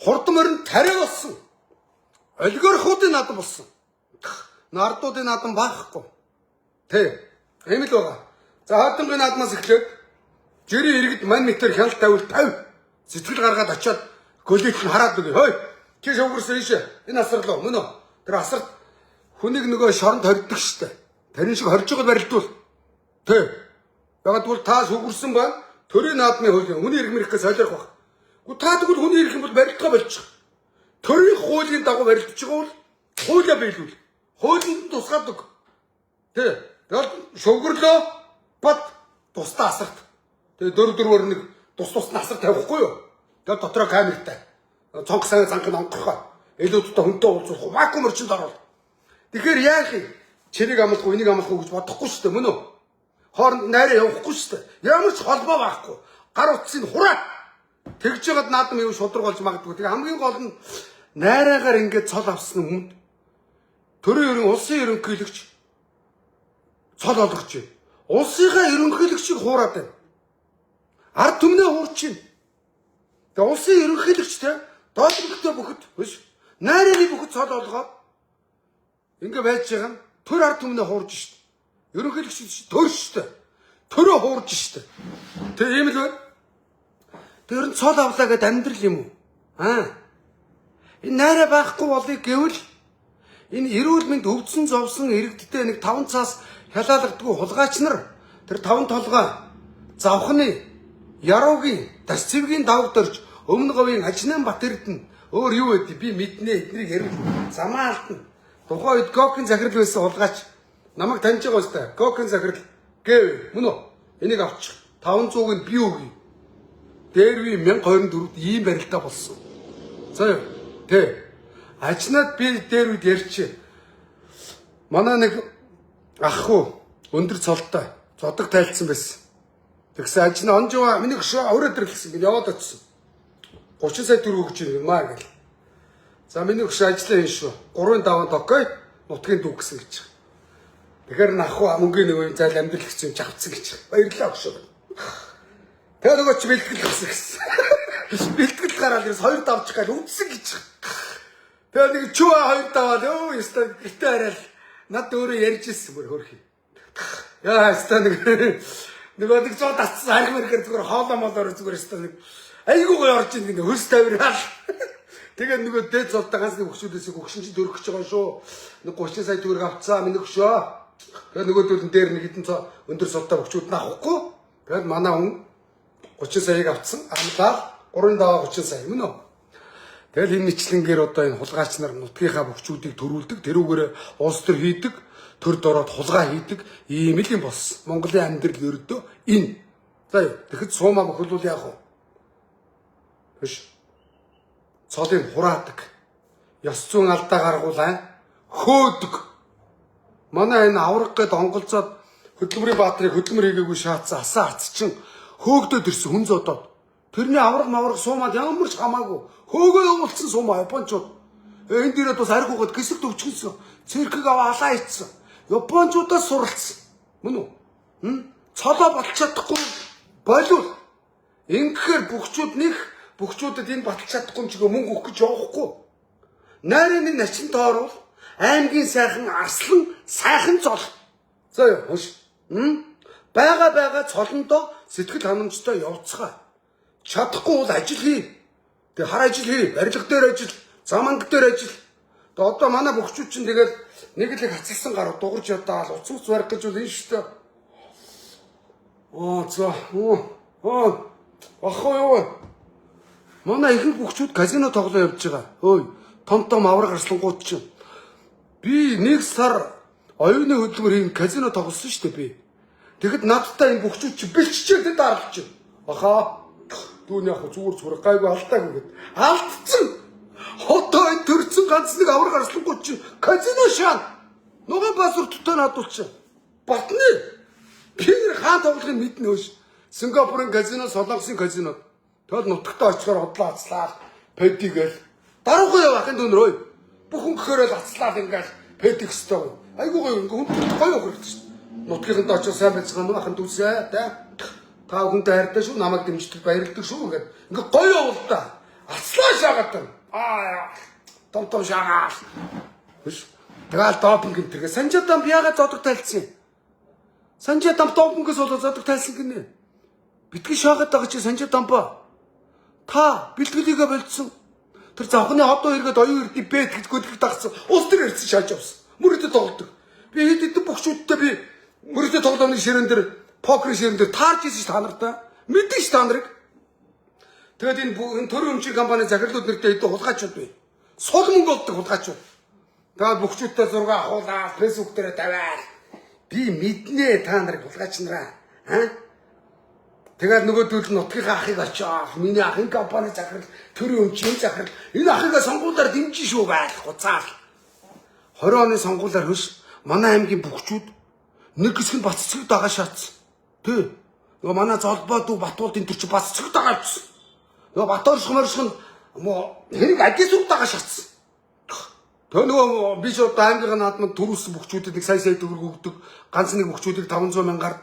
Хурдан морин тариа болсон. Олигархуудын надан болсон. Нардуудын надан байхгүй. Тэ. Ийм л байгаа. За хатангийн наадмаас эхлээд жирийн иргэд мань метр хяналт тавил 50 сэтгэл гаргаад очиод голийг нь хараад өгье. Хөөе. Чи шовгорсон ийшээ. Энэ асарлаа мөн үү? Тэр асарт хүнийг нөгөө шоронд хорддог штэ. Тэрэн шиг хорж байгаад барилдвал. Тэ. Ягаад бол та шовгорсон байна. Төрийн наадмын хууль хүний ирэх мэрхээс солиорох баг. Гү та тэгвэл хүний ирэх юм бол барилдгаа болчих. Төрийн хуулийн дагуу барилдаж байгаа бол хуулиа биелүүл. Хуулинд тусгаад өг. Тэ. Тэгэл шовгорлоо бат тусдаа асарт. Тэгээ дөрвөр нэг тусна асар тавихгүй юу? Тэгээ дотроо камертай. Цонх сайн занхын онгорхоо. Элүүдтэй хүнтэй уулзах вакуум орчинд орвол. Тэгэхээр яах юм? Чирийг амлахгүй, энийг амлахгүй гэж бодохгүй шүү дээ, мөн үү? Хооронд найраа явахгүй шүү дээ. Ямар ч холбоо байхгүй. Гар утсыг хураад тэгж жагаад наадам юу шудраг болж магадгүй. Тэгээ хамгийн гол нь найраагаар ингээд цол авсан хүнд төрийн улсын ерөнхийлөгч цол олгож байна. Улсынхаа ерөнхийлөгчийг хуураад байна. Ард түмнээ хуурч байна. Тэгээ улсын ерөнхийлөгчтэй доолмогтой бүхэд биш. Найрын бүхэд цол олгоод ингээ байж байгаа нь төр ард түмнээ хуурж шít. Ерөнхийлөгч төр шít. Төрөө хуурж шít. Тэгээ ийм л байна. Тэр нь цол авлаа гэд амьдрал юм уу? Энэ найраа байхгүй болыг гэвэл энэ эрүүл мэнд өвдсөн зовсон иргэдтэй нэг 5 цаас хялаалагдгүй хулгайч нар тэр 5 толгой завхны яруугийн тас цэвгийн давд орж өмнө говийн Ажнан Бат Эрдэнэ өөр юу байдгийг би мэднэ эднийг ярил замаа алдна. Тухайн үед Гокийн захирал байсан хулгайч намайг таньж байгаа өстэй. Гокийн захирал гэв мөн үү? Энийг авчих. 500-ыг би өгье. Дээр би 1024-д ийм барилдаа болсон. За Тэ. Ажнаад би дээр үед ярьчих. Манай нэг ахгүй өндөр цолтой зодог тайлцсан байсан. Тэгсэн ажна онжоо миний хөшөө өрөөд ирлсэн гэж яваад очсон. 30 сая төгрөг өгч юм маа гэл. За миний хөшөө ажиллаа хийн шүү. 3-ын 5 токой нутгийн дүү гэсэн гэж. Тэгэхээр нахуу мөнгөний нэг юм зайл амьдрал гэсэн юм авцсан гэж. Баярлалаа хөшөө. Тэгээ нөгөө чи бэлтгэл гэсэн. Бэлтгэл гараад ирс 2 давчих гал үдсэн гэж. Тэгээ нэг чуу 2 даваад өө ёстой гитэ хараад над өөрөө ярьж ирсэн бүр хөрхий. Яа ёстой нөгөө нэг зоо татсан архимэрхэр зүгээр хоолоо молоор зүгээр ёстой нэг айгуу гоё орж ийн ингээ хөрс тавирал. Тэгээ нөгөө дээд золтойгаас нэг хөшүүдээс хөгшин чи дөрөх гэж байгаа шүү. Нэг 30 сая төгрөг авцаа минь хөшөө. Тэгээ нөгөөдөл дээр нэг хэдэн цаа өндөр золтой хөгшүүд нь авахгүй. Тэгээд манай хүн 30 саяыг авцсан. Амлаа 3-30 сая мөн үү? Тэгэл энэ мэтлэнгээр одоо энэ хулгайч нар нутгийнхаа бөхчүүдийг төрүүлдэг, тэрүүгээр улс төр хийдэг, төрд ороод хулгай хийдэг ийм л юм болсон. Монголын амьдрал ердөө энэ. За тэгэхэд суумаа бөхөлүүл яах вэ? Биш. Цолыг хураадаг. Ёс зүйн алдаа гаргуулаа хөөдөг. Манай энэ авраг гээд онголцоод хөдөлмөрийн баатрыг хөдөлмөр хийгээгүй шаацсан асаа арцчин хөөгдөд ирсэн хүн зодоод тэрний авраг мавраг суумаад ямар ч хамаагүй хөөгөө явуулсан суумаа японочууд энэ дээрээ бас аргуугаад гисэгт өвчгөнсөн цэркэг аваа алаа ицсэн японочудаас суралцсан мөн үү цолоо болж чадахгүй болов ингэхээр бөхчүүдэд энэ баталж чадахгүй ч мөнгө өгөх гэж явахгүй найрын нэг начин тоорвол аймгийн сайхан арслан сайхан цол за хөөш бага цолондоо сэтгэл ханамжтай явцгаа чадахгүй бол ажил хий. Тэг хар ажил хий, барилга дээр ажил, заманг дээр ажил. Тэг одоо манай бөхчүүд чинь тэгэл нэг л их хацалсан гарууд дуурж ядаа уцууц барих гэж бол энэ шүү дээ. За. Ахоо юу. Манай ихэнх бөхчүүд казино тоглоо явж байгаа. Ой, том авраг арслангууд чинь. Би 1 сар Оюуны хөдөлмөр ийм казино тоглосон шүү дээ би. Тэгэхэд надтай энэ бөхчүүд чи бэлччээд даралж чинь. Ахаа дүүн яг зүгээр гайгүй алдаагүй гэд. Алдсан. Хотоо энэ төрцөн ганц нэг авар гарслангууд чи казино шаан. Нөгөө пассворд тутаа надуулчих. Батны. Би хаан тоглохын мэднэ хөөш. Сингапурын казино, Солонгосын казино. Тэгэл нутагтаа очихоор хотлоо ацлаа. Пэди гээл. Даруугүй яах энэ дүн рүү. Бүхэн гэхээр л ацлаа ингээл пэди гэстэй. Айгуу гоё гоё хөрөлт шүү. Нутгийнханд очиж сайн байцгаана уу ахын дүүсээ та хүнтэй хайртай шүү намайг дэмждэг баярлдаг шүү гэдэг. Ингээ гоё явуул та. Ацлаа шаагаад. Том шаагаа. Биш. Тэгэл допинг гэмтэргээ Санжатам яагаад зодог тайлцсан юм? Санжатам допингээс болоо зодог тайлсан гинэ. Битгий шаагаад байгаа чи Санжатам ба. Та бэлтгэлийгээ болцсон. Тэр завхны хотоо эргээд оюун эрдний бэт гэж гүдгэх тагцсан. Улс төр ирсэн шааж явсан. Мөрөдө тоглодог. Би хэд хэдэн бөхчүүдтэй би мөрөдө тоглоомны ширээн дээр покерын ширээн дээр таарч ирсэн ш та нартай. Мэдэн ш та нарыг. Тэгээд энэ төрийн өмчийн компани захирлууд нэртэй хэдэн хулгайчуд бай. Сул мөнгө олдог хулгайчуд. Тэгээд бөхчүүдтэй зураг авахуулаад фэйсбүүк дээр тавиал. Би мэднэ та нарыг хулгайч нараа. Тэгээд нөгөө дүүл нутгийнхаа ахыг очоод миний ахын компани захирал төрийн өмчийн захирал энэ ахыгаа сонгуулиар дэмжин шүү байх гуцаал. 20 оны сонгуулиар хөш манай аймгийн бөхчүүд нэг хэсэг нь Баццэг дагаа шаацсан. Тэ. Нөгөө манай золбоо дүү Батуулд энэ төр чи Баццэг дагаа авчихсан. Нөгөө Баторш хумаршхан хэрэг агисуг дагаа шаацсан. Тэгээ нөгөө би ч одоо аймгийн наадмад төрүүлсэн бөхчүүдэд нэг сая төгрөг өгдөг. Ганц нэг бөхчүүдийг 500 мянгаар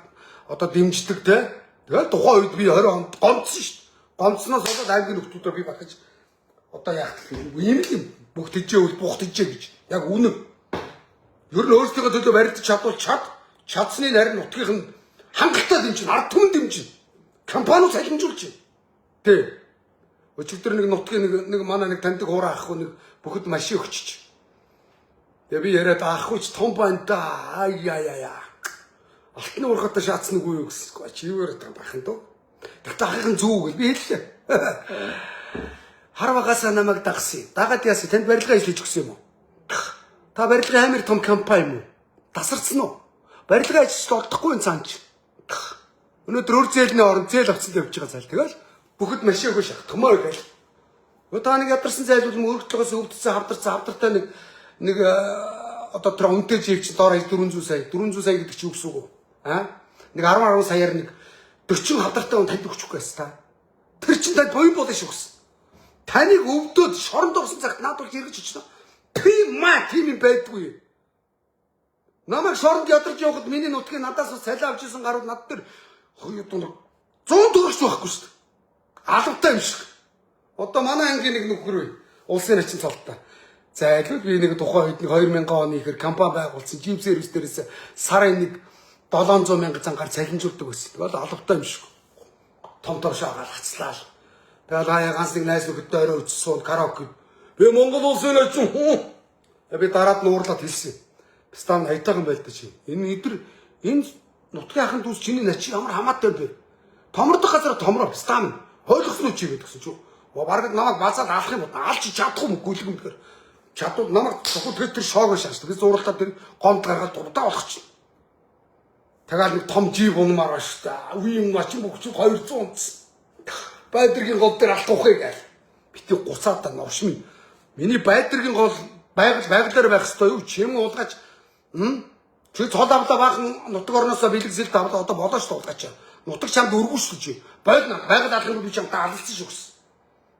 одоо дэмждэг те. Тэгэл тухайн үед би 20 онд гомцсон шүү дээ. Гомцсноос болоод аймгийн нөхдүүдээр би батгаж одоо яах вэ? Ийм л юм. Бүх тэжээ үл бух тэжээ гэж. Яг үнэн. Ер нь өөрсдийнхөө төлөө барилдаж чадвал чадсны нарийн нутгийнх нь хангалттай дэмжин, ард түмэн дэмжин. Компаниуд салхинжуулж байна. Тэ. Өчигдөр нэг нутгийн нэг манай нэг таньдаг хуурай ахгүй нэг бүхэд машин өгчиж. Тэгээ би яриад аахгүй ч том байна да. Аяа. Алтны ургатаа шаацсан үгүй юу гэсэн. Чивээр та бахан дөө. Тэгтээ ахын зүү гэл би хэллээ. Хар багасаа намайг дагсан. Дагаад яасан танд барилга хийж өгсөн юм уу? Та барилгын амар том компани юм уу? Тасарсан уу? Барилга ажиллаж олдохгүй энэ цаанч. Өнөөдөр өр зээлний орон зээл авцсан явж байгаа цаал. Тэгэл бүхэд машин өгөө шахтмаа гээл. Та нэг ядарсан зайлуул мөрөгдлөөс өвдсөн хавдартай нэг одоо тэр үнтэй живч доор 400 сая гэдэг чи юу гэсэн үг вэ? Нэг 10 саяар нэг 40 хавдартай хүн танд өгчих гэсэн та. Тэр чин танд боён болно шүү гэсэн. Таныг өвдөд шоронд орсон цагт надад хэрэгж очно. Тийм юм байдгүй. Намайг шоронд ядарч явахад миний нутгийн надаас цалин авч исэн гарууд над дээр 100 төгрөгч байхгүй шүү дээ. Алавтай юм шиг. Одоо манай ангийн нэг нөхөр бай. Улсын ачин цолтой. Зайлгүй би нэг тухайн үед 2000 оны ихэр компани байгуулсан. Жип сервис дээрээс сарын нэг 700 мянга зангаар цалинжуулдаг байсан. Тэгэл алавтай юм шиг. Том шаагаал хацлаа. Тэгэл хаяа ганц нэг найз нөхөдтэй орой үтсэн караоке. Би Монгол улсын ачин хүн. Би дараад нуурлаад хэлсэн. Стан аятайхан байлтай чи. Энэ нутгийн ахын дүүс чиний начи ямар хамаатай бэ? Томордох газар томроо стан хойлохсноо чи гэдгсэн чи. Бараг намайг базаад алах юм бол алж чадахгүй мөг гүйлгэмдгээр. Чадвал намайг зөвхөн тэр шоог шааш. Би зурлаад тэр гомд гаргаад дурдаа болох чинь. Тагаал нэг том жив унмаар ба шүү дээ. Үеийн мачин бөхчүүд 200 унтсан. Байдэргийн гол дээр алтуухыг гээл. Бити гуцаад та новшми. Миний байдэргийн гол байгалаар байх ёстой юу? Чим уулгаач. Чи цол авлаа баахан нутаг орноосоо бэлгзэл тавлаа одоо болооч туулгаач. Нутаг чамд өргөн шүү чи. Байгаль алхахын би чамд алалцсан шүү гэсэн.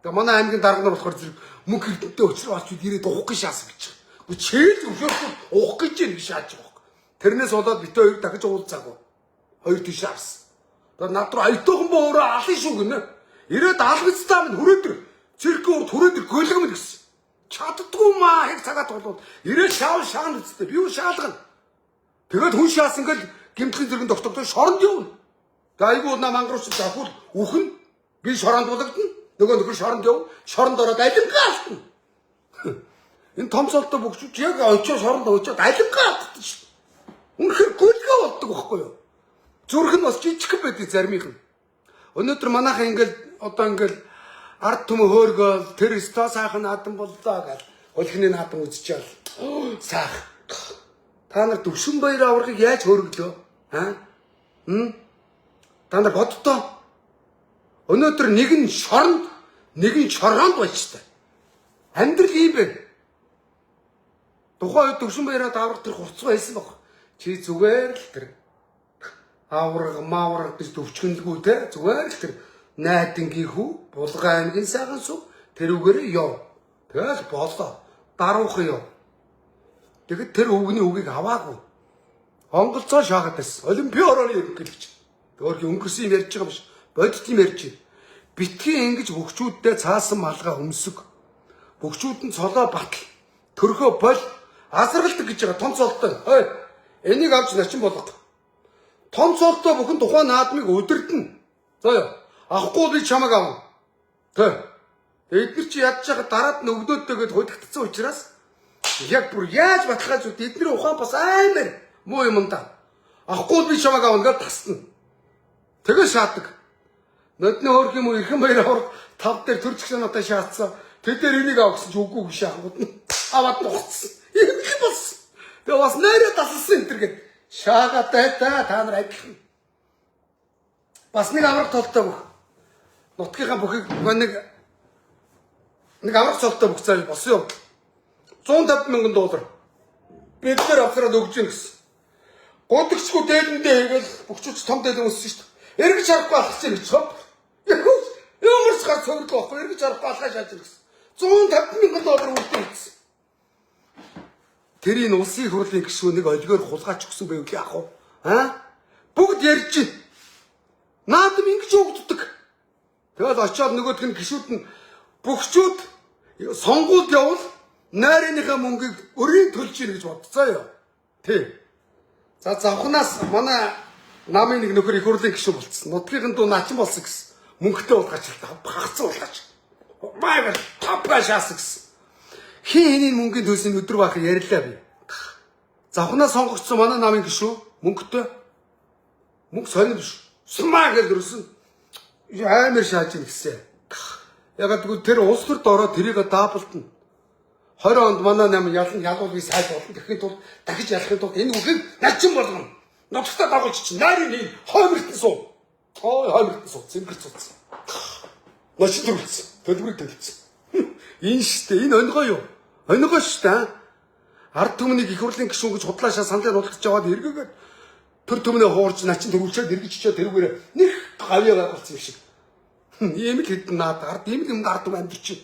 Тэгээ манай аймгийн дарга нар болохоор зэрэг мөнгө хэрдэнтэй өчрөө олж ирээд уух гэж шаасан гэж. Үгүй чээл өшөөрсөн уух гэж юм шааж байгаа. Тэрнээс болоод бит хоёр дахиж уулзаагүй. Хоёр тийш авсан. Тэгээ над руу аятайхан боо өөрөө алын шүү гинэ. Ирээд алгацтай минь хүрээдэр циркийн урд хүрээдэр гөлгөмөл гэсэн. Чаддгүй маа их цагаат болоод ирээд шаан үсттэй би юу шаалгана. Тэгээд хүн шаасан гэл гимтлийн зэрэг тогтогдсон шоронд явна. Тэгээ айгүй удаа мангууч завхул үхэн би шоронд болгодно. Нөгөө нөхөр шоронд яв. Шоронд ороод алингаа алдна. Энэ том цолтой бөхчүүд яг очоо шоронд очоод алингаа алдсан шүү. Үнэхээр гүйлгээ болдог байхгүй юу? Зүрх нь бас жижиг байдаг заримийнх нь. Өнөөдөр манайхан ингээл ард түмэн хөөргөөл тэр өстөө сайхан наадам боллоо гэл хөлхний наадам үзчихэл. Сайх. Та нар Төвшинбаяр аврагыг яаж хөргөлөө? Та нар боддоо. Өнөөдөр нэг нь шоронд, нэг нь чороонд байжтай. Амьдрал ийм байна. Тухайн үед Төвшинбаяраа авраг тэр хурцгаа байсан баг. Чи зүгээр л тэр авраг маавраг гэж төвчгөнлгүй те зүгээр л тэр найдангийн хүү Булган аймгийн сайхан сув тэрүүгээрээ яв. Тэгэл болоо. Даруухан яв. Тэгэхэд тэр өвгний үгийг аваагүй. Онголцоо шахаад байсан. Олимпийн орооны ерөнхийлөгч. Өөрийн өнгөрсөн юм ярьж байгаа биш. Бодит юм ярьж байна. Битгий ингэж бөхчүүддээ цаасан малгай өмсөг. Бөхчүүд нь цолоо батал. Төрхөө бол азаргалдаг гэж байгаа том цолтой. Хой. Энийг авч начин болгох. Том цолтой бүхэн тухайн наадмыг өдөрдөн. За яа. Авахгүй би чамаг авна. Тэ. Эдгээр чи ядж байгаа дараад нь өвдөөдтэйгээд худигдсан учраас яг бүр яаж баталгааж үт эдний ухаан бас амар муу юм да. Авахгүй би чамаг авна гэж тасна. Тэгээ шаадаг. Нодны хөөх юм уу Эрхэн баяр авраг тав дээр төрчихсөн надад шаацсан. Тэд дээр энийг авах гэсэн чи үгүй гэж шаахгууд нь аваад нугцсан. Ийм болсон. Тэгээ бас нэрээ тасалсан энэ төр гээд шаагатай та нар адилхан. Бас нэг авраг толтой бүх. Нутгийнхаа бүхийг нэг авраг толтой бүх цааш болсон юм. 150 мянган доллар. Бид нэр авсараад өгч гин гэсэн. Годогчгүй дээдэндээ хийгээл бүгчүүч том дээд өссөн шүү дээ. Эргэж харахгүй алхаж ирэх чам. Юмрс гар цоврлоо байхгүй эргэж харахгүй алхаж шааж ирэх гэсэн. 150 мянган доллар үлдээ хийсэн. Тэрийн улсын хурлын гишүүн нэг олгоор хулгаач өгсөн байв яах вэ? Бүгд ярьж байна. Наадам ингэж өгддөг. Тэгэл очиод нөгөөх нь гишүүд нь бүгчүүд сонгуульд явал найрынхаа мөнгийг өрийн төлж ийн гэж бодцоо юу. Тий. За завхнаас манай намын нэг нөхөр их хурлын гишүүн болцсон. Нутгийн дуу начин болсон гэсэн. Мөнгөтэй уулгаач хагцсан уулгаач. Маяг тапгаш яасан гэсэн. Хин мөнгөний төлсөнд өдөр баах ярьлаа би. Завхнаас сонгогдсон манай намын гишүүн мөнгөтэй. Мөнгө сонир биш. Сумаа гэж өрсөн. Амар шааж ийн гэсэн. Ягаад гэвэл тэр улс төрд ороод тэрийг даабалтна. 20 онд манай нам ялуулгыг сайд болно гэхэд тул дахиж ялахын тулд энэ үгийг начин болгоно. Нотгтой дагуулж чинь найрын ийм хоймертэн суу. Хоймертэн суу зингэр цуцсан. Начин төрүүлсэн. Төлбөрийг төлсөн. Энэ штэ энэ онгой юу? Онгой штэ. Ард түмнийг их хурлын гишүүн гэж худлаашаа саналыг уулгаж яваад эргээгээд төр төмнөө хуурж начин төрүүлчихэд эргэж чичээ тэрүүгээр нэг гавьяа гаргалцсан юм шиг. Ийм л хэдэн наад ард ийм л юм ард түм амьдч чинь.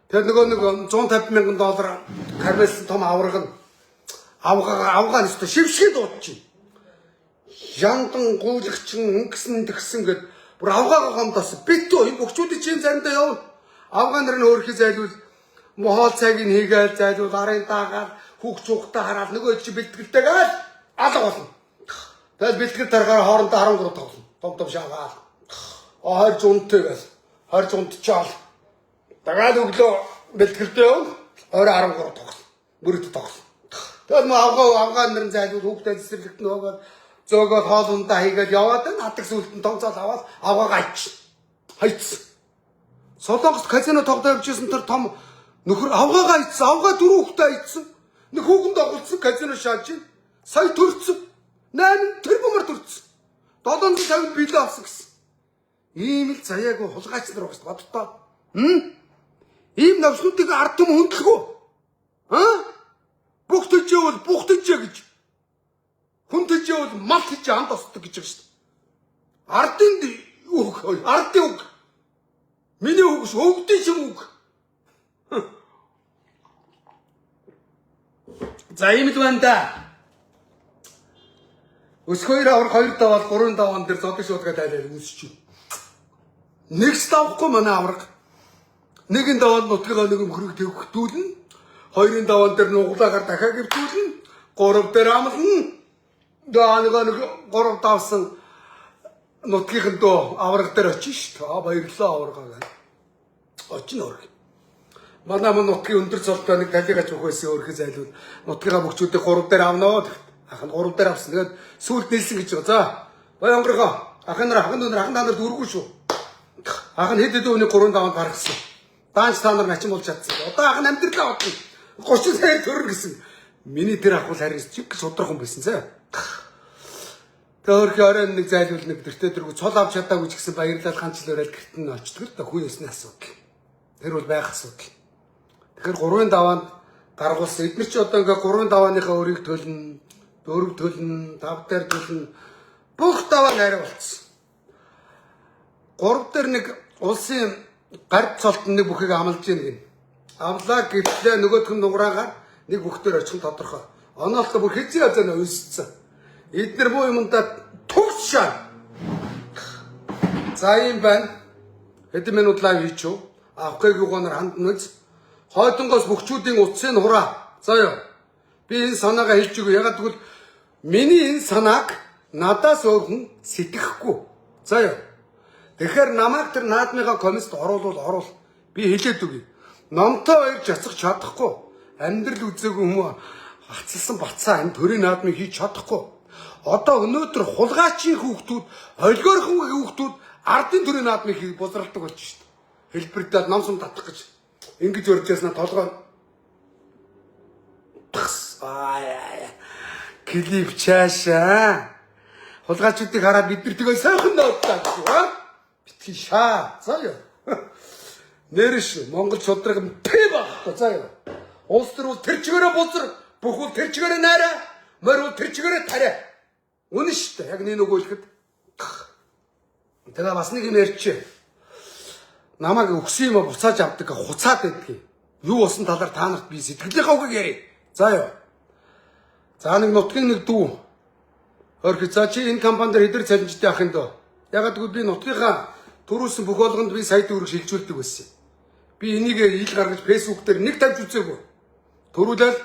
Тэгээд нөгөө 150 мянган доллар кармэлсэн том авраг нь авгаа нэстэ шившгээ дуудчих. Яндан гуулагчин өнгөсөн тгсэн гэд бүр авгаагаа гомдоос битүү энэ бөхчүүдийн чинь заримдаа явна. Авгаа нар нь өөрхий зайлвал мохол цагийг хийгээл зайлвал арын даагаар хүүхч ухтаа хараад нөгөө чи бэлтгэлтэйгээл алга болно. Тэгээд бэлтгэл таргаар хоорондоо 13 тоглоно. Том шаагаал. Хойр зунтай гэл. Хойр зунтчаал. Дагаад өглөө бэлтгэлтэй явна. Орой 13 тоглоно. Бүрд тоглоно. Тэгээд мөн авгаа нарын зайлвал хүүхдэд цэцэрлэгт нөгөөг зөөгөө хоолундаа хийгээд яваад надаг сүлтэн томцол аваад аваагаа ич. Хайц. Солонгост казино тоглоо явжсэн тэр том нөхөр авгаагаа ичсэн. Авгаа дөрөв хүүхдээ ичсэн. Нэг хүүхэнд тоглосон казино шааж чинь сая төрцөн. 8 тэрбумар төрцөн. 750 билээ авсан гэсэн. Ийм л заяагүй хулгайч нар багс бодтоо. Ийм навснуудыг ард түмэн хөндлөгөө. Бүх төжөө бол бүх төжөө гэж. Хүн төжөө бол мал хийж анд осдог гэж байна шүү дээ. Ардын үг, ардын үг. Миний үг ш, өвгдийн шиг үг. За ийм л байна да. Өсгөөр аврах 2 давал 3 даван дээр зодог шуудгаад айлаа үүсч байна. Нэгс давхгүй манай авраг. Нэгэн даван нутгийн нэг хөрөг төвхтүүлнэ. 2-ын даван дээр нуглаагаар дахиад гівтүүлнэ. 3 дээр амлна. Нэг 3 давсан нутгийн дөө авраг дээр очиж ш. Баярлалаа аврагаа. Очно өөр. Манай нутгийн өндөр цолтой нэг талигаач өгөөсөн өөрхий зайлуул нутгийнхаа бөхчүүдийг 3 дээр авнаа. Ах нь 3 дээр авсан. Тэгээд сүлд нэлсэн гэж байгаа. За. Бай онгорхоо. Ахын нар дүүргүй шүү. Ах нь хэд хэдэн өний 3 даванд гаргасан. Даанч та нар начин болж чадсан. Одоо ах нь амьдралаа бодно. 30 сая төгрөг гэсэн. Миний тэр ахвал харин чиг судрах юм байсан зэ. Төөрхи оройн нэг зайлуул нэг тэртээ тэргүй цол авч чадаагүй ч гэсэн баярлал ганцлаарэл гэрт нь очдөг л да хүн ясны асуудал. Тэр бол байх асуудал. Тэгэхээр 3-ын даваанд гаргуулсан. Эдгээр чи одоо ингээ 3-ын давааныхаа өрийг төлнө, 4 төлнө, 5 дээр төлнө. Бүх даваа найраа болцсон. 3 дээр нэг улсын гард цолтон нэг бүхийг амлаж ийн гин. Амлаа гэвлээ нөгөөх нь нуграагаар нэг бүхтөр очих нь тодорхой. Оноолто бүр хэзээ хазаа өссөн. Эдгээр буу юмдаа төгшаа. За юм байна. Хэдэн минут лайв хийчихв. Авахыг юугаар хандна үз. Хойдонгоос бөхчүүдийн утсыг хураа. За ёо. Би энэ санаагаа хэлж өгөө. Ягаад гэвэл миний энэ санааг надаас өөр сэтгэхгүй. За ёо. Тэгэхээр намайг тэр наадмынхаа комист оруул. Би хэлээд үгүй. Номтой хоёр жацах чадахгүй. Амьдрал үзээгүй хүмүүс хацсан бацаа энэ төрийн наадмыг хийж чадахгүй. Одоо өнөөдөр хулгайчийн хүүхдүүд, олигархийн хүүхдүүд ардын төрийн наадмыг хийж бузралдаг болж шүү дээ. Хэлбэрдээ ном сум татах гэж ингэж өржөөснө толгой. Клип чаашаа. Хулгайчдыг хараад бид нар тэгээ сайхан нуудлаа гэж. Битгий шаа. За ёо. Нэрш Монгол шудраг пэ багтаа. За ёо. Улс төр бол тэр чигээрээ бузар, бүхэл тэр чигээрээ найраа, морь бол тэр чигээрээ тарай. Үнэн шүү дээ. Яг нэг өгөөлөхөд. Тэгээ бас нэг юм ярьчих. Намайг өгсөн юм буцааж авдаг хуцаад байдгийг. Юу болсон талаар та нарт би сэтгэлийнхаа үгийг ярив. За ёо. За нэг нутгийн нэг дүү. Хөрх за чи энэ компанид хэдэр цалинжтай ах юм дөө. Ягаад гэвэл би нутгийнхаа төрүүлсэн бүх болгонд би сая төгрөг шилжүүлдэг байсан. Би энийг ил гаргаж фэйсбүүк дээр нэг тавьж үзээгүй. Төрүүлэл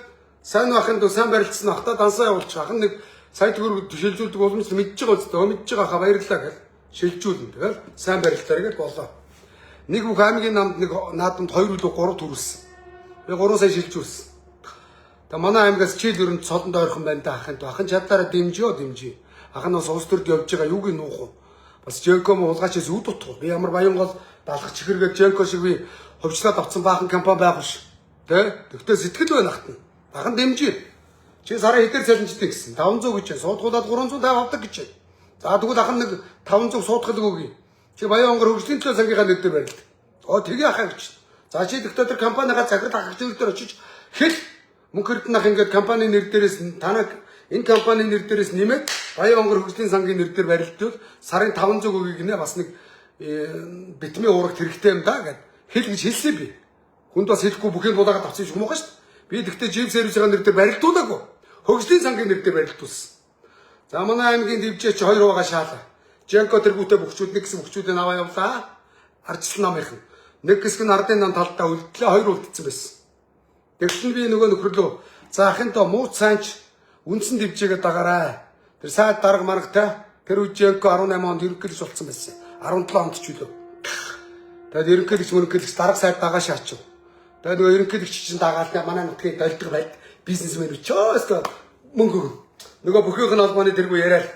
сайн ахын дөө сайн барилдсан ахта дансаа явуулчих. Ахын нэг сая төгрөг шилжүүлдэг боломж мэдж байгаа үстэй. Мэдж байгаа хаа баярлалаа гэж шилжүүлнэ. Тэгэл сайн барилдаа гэж болоо. Нэг бүх аймгийн намд нэг наадамд 2 үлээ 3 төрүүлсэн. Би 3 сая шилжүүлсэн. Та манай аймгаас чийл өрөнд цолонд ойрхон байна да ахын. Ахын чадлаараа дэмжий. Ах нь бас улс төрд явж байгаа юуг нь нуух вэ? Бас Женко муулгачаас үд утгах. Би ямар баян гол даалгах чихэргээд Женко шиг би хөвчлөөд авсан баахан компани байх ш. Тэ? Тэгтээ сэтгэл байна ахтана. Ахын дэмжий. Чи сарын хэдэр цалинжтай гэсэн. 500 гэж суудгуулаад 350 авдаг гэж. За тэгвэл ахын нэг 500 суудгалыг өгье. Чи баян онгор хөгжлийн төлөө сангийнхаа нэр дээр барилд. Тэгээ ахаа гэж. За чи тэгтээ тэр компанийгаа захирал ахах зүйл дээр очиж хэл мөнгө хэрдэнах ингээд компани нэр дээрээс танаг энэ компани нэр дээрээс нэмээд баян онгор хөгжлийн сангийн нэр дээр барилдвал сарын 500 өгье гинэ бас нэг битмийн уурагт хэрэгтэй юм да гэд хэл гэж хэлсэн би. Хүнд бас хэлэхгүй бүхэл булаагаад авчих юм уу шүү дээ. Би тэгтээ жим сервисийн нэр дээр барилдуулаагүй. Хөгжлийн сангийн нэр дээр барилдуулсан. За манай аймгийн дэвжээч 2 байгаа шаалаа. Женко тэргүүтээ бөхчүүд нэг хэсэг бөхчүүдээ аваа явлаа. Арчилсан намынхан. Нэг хэсэг нь ардын нам талдаа үлдлээ 2 үлдсэн байсан. Тэгсэн би нөгөө нөхрөлөө за ахын тоо мууц сайнч үндсэн дэвжээгээ дагараа. Тэр сайд дарга маргатай тэр үе Женко 18 онд ерөнхийлөгч болсон байсан. 17 онд ч үлээ. Тэгээд ерөнхийлөгч дарга сайд дагаа шаачив. Тэгээд нөгөө ерөнхийлөгч чинь дагаалтай манай нутгийн долдог байд бизнесмен өчөөс мөнгө өгнө. Нөгөө бүхийнх нь албаны тэргүй яриад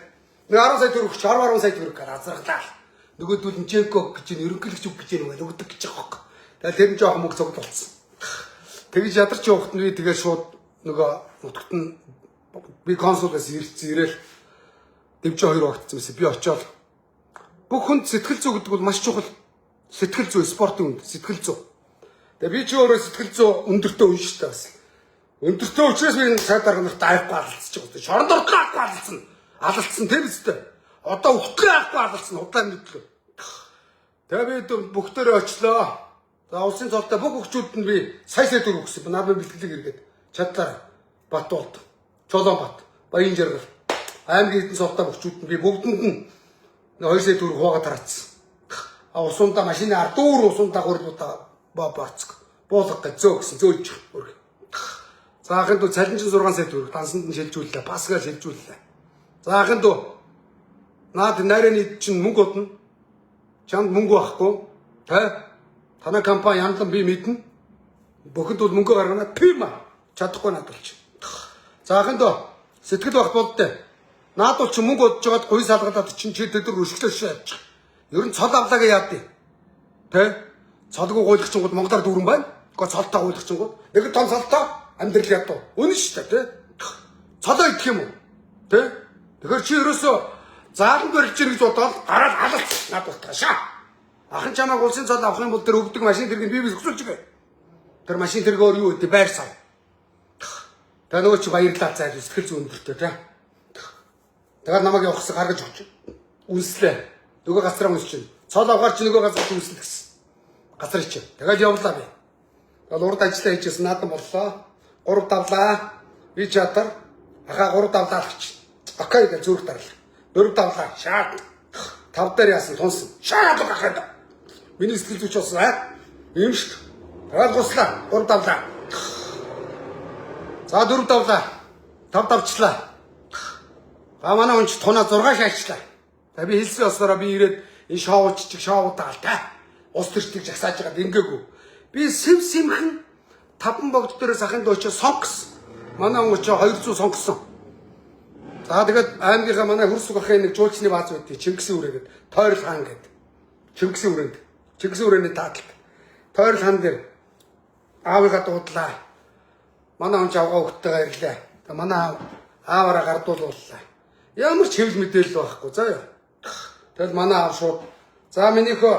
нэг 10 сая төгрөг 10 сая төгрөг газаргалаа. Нөгөөдөл нь Женко гэж ерөнхийлөгч үг гэж юм байна. Өгдөг гэж байгаа хөөх. Тэгээд тэр нь жоохон мөнгө цогт болсон. Тэгж ядарч явахт нь би тэгээ шууд нөгөө нутагт нь би консулаас ирэл дэвжээ 2 багтсан байсан. Би очиод бүх хүнд сэтгэл зүй гэдэг бол маш чухал. Сэтгэл зүй спортын үнд сэтгэл зүй. Тэгээ би ч өөрөө сэтгэл зүй өндөртөө унштай бас. Өндөртөө учраас би энэ цаад дарга нарт айхгүй алалцчих гэдэг. Шоронд ордлоо айхгүй алалцсан. Алалцсан тийм үстэй. Одоо өгтлөө айхгүй алалцсан удаан мэдлээ. Тэгээ би бүгдээрээ очлоо. За улсын цолтой бүх хөгчүүд нь би сая төгрөг өгсөн. Намын бэлтгэлэг иргээд чадлаа бат болд. Чолоонбат, Баян жаргал. Аймгийн хэдэн цолтой хөгчүүд нь би бүгдэнд нь 2 сая төгрөг хуугаад тараацсан. Усундаа машины ардуур усундаа гурлуудаа борцог. Буулгах гэж зөө гэсэн зөөлж өрг. За ахын дүү цалинчин 6 сая төгрөг дансанд нь шилжүүллээ. Пасгаар шилжүүллээ. За ахын дүү наад найраны чинь мөнгө бодно. Чамд мөнгө байхгүй. Танай компани янлан би мэднэ. Бүхэнд бол мөнгө гаргана. Пима чадахгүй надалч. За ахын дөө сэтгэл багт болдтой. Наад бол чи мөнгө бодож байгаад гуй салгалаад чинь чи тэд нар өшгөлөөш яаж. Ер нь цол авлаа гэж яад. Цолгүй гуйлагчингууд Монголоор дүүрэн байна. Гэхдээ цолтой гуйлагчингууд нэг том цолтой амьдрал ядуу. Үнэн шүү дээ. Цолоо идэх юм уу? Тэ? Тэгэхээр чи ерөөсөө заалан барилж ир гэж бодоод гараад алалц над утгаашаа. Ахын чамайг улсын цол авах юм бол тэр өгдөг машин тэргийг би зөвсүүлж гээ. Тэр машин тэргээр юу гэдэг байр сав. Тэгээ нөгөө чи баярлалаа зайлж сэтгэл зүйн өндөртөө тэ. Тэгээд намайг явахсаа гаргаж өгч. Үнслээ. Нөгөө газраа үнсчин. Цол авахар чи нөгөө газар үнслэх гэсэн. Газар чи. Тэгээд явлаа би. Тэгээд урд ажиллаа хийжсэн наадам боллоо. 3 давлаа. Би чатар ахаа 3 давлаа авчих. Окей гэж зүрх дарлаа. 4 давлаа. Шаад. 5 дээр яасан тунсан. Шаад гахаад. Миний сэтгэл зүйч болсон ийм шүү. Тэгээд гослаа. 3 давлаа. За 4 давлаа. 5 давчлаа. Манай хүн ч тунаа 6 шаачлаа. За би хэлсэн ёсороо би ирээд энэ шоууччих шоудаа л та. Ус төртийг жагсааж байгаад ингээгүй. Би сэв сэмхэн таван богд дээрээс ахын дуучаа сонгосон. Манай хүн ч 200 сонгосон. За тэгээд аймгийнхаа манай хөрсөг ахын нэг жуулчны бааз байдгийг Чингисийн үрээгээд Тойрол хаан гэдэг. Чингисийн үрээнд. Чингисийн үрээний тааталт. Тойрол хаан дээр аавыгаа дуудлаа. Манай хүн ч авгаа хөлтэйгээ ирлээ. Тэгээд манай ааваараа гардуулууллаа. Ямар ч хэвлэл мэдээлэл байхгүй заа ёо. Тэгэл манай аав шууд за минийхөө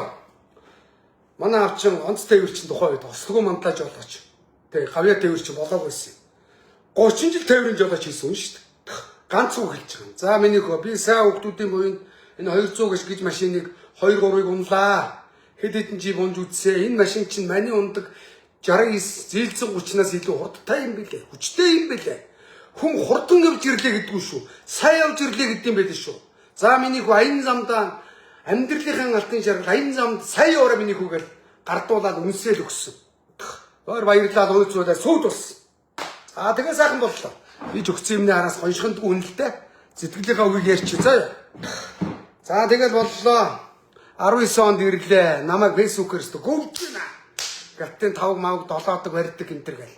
манай аав чин онц тээвэр чин тухай үед ослогоо мандлаж болгооч. Тэг гавья тээвэр чин болоог байсан. 30 жил тээврийн жолооч хийсэн шүү дээ. Ганц үг хэлж байгаа. За минийхөө би сайн хүүхдүүдийн буйнд энэ 200 гэж машиныг 2-3-ыг унлаа. Хэд хэдэн жив унж үтсээ. Энэ машин чинь маний ундаг 69 зээлцэн 30-наас илүү хурдтай юм билээ. Хүчтэй юм билээ. Хүн хурдан явж ирлээ гэдгүй шүү. Сайн явж ирлээ гэдэг юм байлээ шүү. За минийхүү аян замдаа амьдралынхаа алтын шаргал аян замд сайн яваараа минийхүүгээр гардуулаад үнсээл өгсөн. Өөр баярлалаа өөцөөдөө сүйд болсон. За тэгээ сайхан боллоо. Би ч өгсөн юмны араас гоншхонд үнэлтэй сэтгэлийнхаа үгийг ярьчих заа. За тэгэл боллоо. 19 онд ирлээ. Намайг фэйсбүүкээс гөвж байна. Галтын 5 мавг 7-дог барьдаг энэ төр гэл.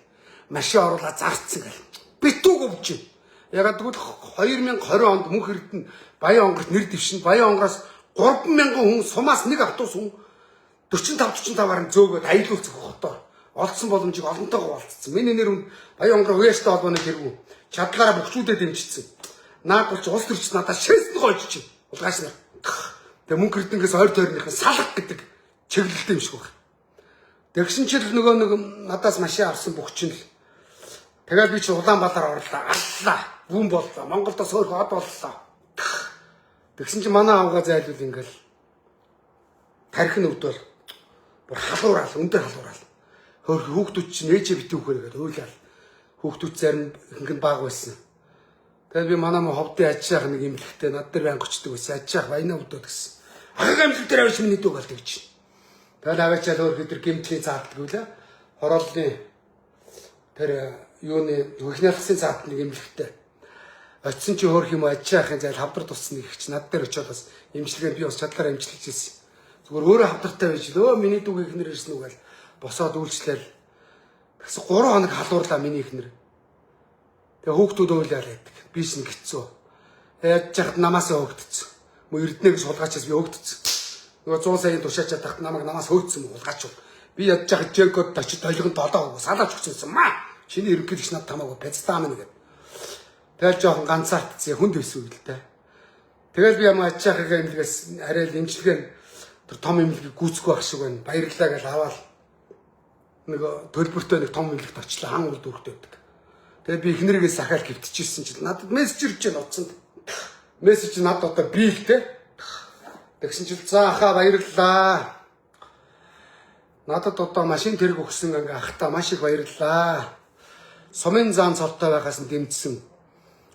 Машин оруулаад зарцсан гэл. Битүү гөвж байна. Ягаад гэвэл 2020 онд мөнх эрдэнэ Баян онгорт нэр дэвшин Баян онгороос 3,000 хүн сумаас нэг автобус хүн 45-45-аар зөөгөөд аялуулцах хотоор олдсон боломжийг олонтойгоо олцсон. Миний нэр үн Баян онгор уяастай холбооны тэргүү чадлаараа бөхчүүдэд дэмжижсэн. Наад болж улс төрч надад шээсд гойж чинь. Улгааш нар. Тэгээ мөнх эрдэнэс ойр тойрныхын салах гэдэг чиглэлтэй юм шиг байна. Тэгсэн чил нөгөө нэг надаас машин авсан бөхчин л. Тэгээд би чи Улаанбаатар орлоо. Аллаа. Бүүн боллоо. Монголдоос өөр хот боллоо. Тэгсэн чинь манай аавгаа зайлуул ингээл тархин өвдөл бүр халуураал өндөр халуураал хүүхдүүд чинь ээжээ битүүхээргээд ойлаал хүүхдүүд зарим ихэнх нь баг байсан. Тэгээд би манай мөн ховдын ажиах нэг имлэгтэй над дээр байнг очдөг байсан. Ажиах баяна өвдөд гэсэн. Ахаг имлэг дээр авч миний дүүг алдаг чинь. Тэгээд аваачаал өөр бид нар гимтлийн цаатдаг үлээ. Хорооллын тэр юуны хөхнэлсэн цаат нэг имлэгтэй. Очсон чи хөөх юм ажиахын зайл хавдар туссан нэг чи над дээр очиод бас имчилгээ би бас чадлаар имчилж ирсэн. Зүгээр өөрөө хавдартай байж л миний дүүг ихнэр ирсэн үгээл босоод үйлчлээл. Тэгсэн 3 хоног халуурлаа миний ихнэр. Тэгээ хүүхдүүд ойлаа байдаг. Би ч нэг хэцүү. Яаж яхад намаасаа хөөгдсөн. Мө эрдэнэ гэж сулгаачаас би хөөгдсөн. Нөгөө 100 саяын тушаачаад тахт намайг намаас хөөцсөн сулгаач. Би яаж яхад жекод очиж долгонд долоо салаач өгсөн маа. Чиний ерөнхийлөгч над тамаагүй пэцтаам нэгэд. Тэгэл жоохон ганцаардсан хүнд байсан үг л дээ. Тэгэл би ямар ачаахыгаа имлгээс арай л имчилгээ тэр том имлэг гүйцэхгүй байх шиг байна. Баярлалаа гэж аваад нэг төлбөртэй нэг том имлэгт очлоо хан урд өргөдөг. Тэгээд би ихнэрээс ахаал гівтчихсэн чинь надад мессеж ирж байна утсанд. Мессеж надад одоо би л дээ. Тэгсэн чинь за ахаа баярлалаа. Надад одоо машин тэрэг өгсөн ингээ ахта маш их баярлалаа. Сумын заан цолтой байхаас нь дэмжсэн.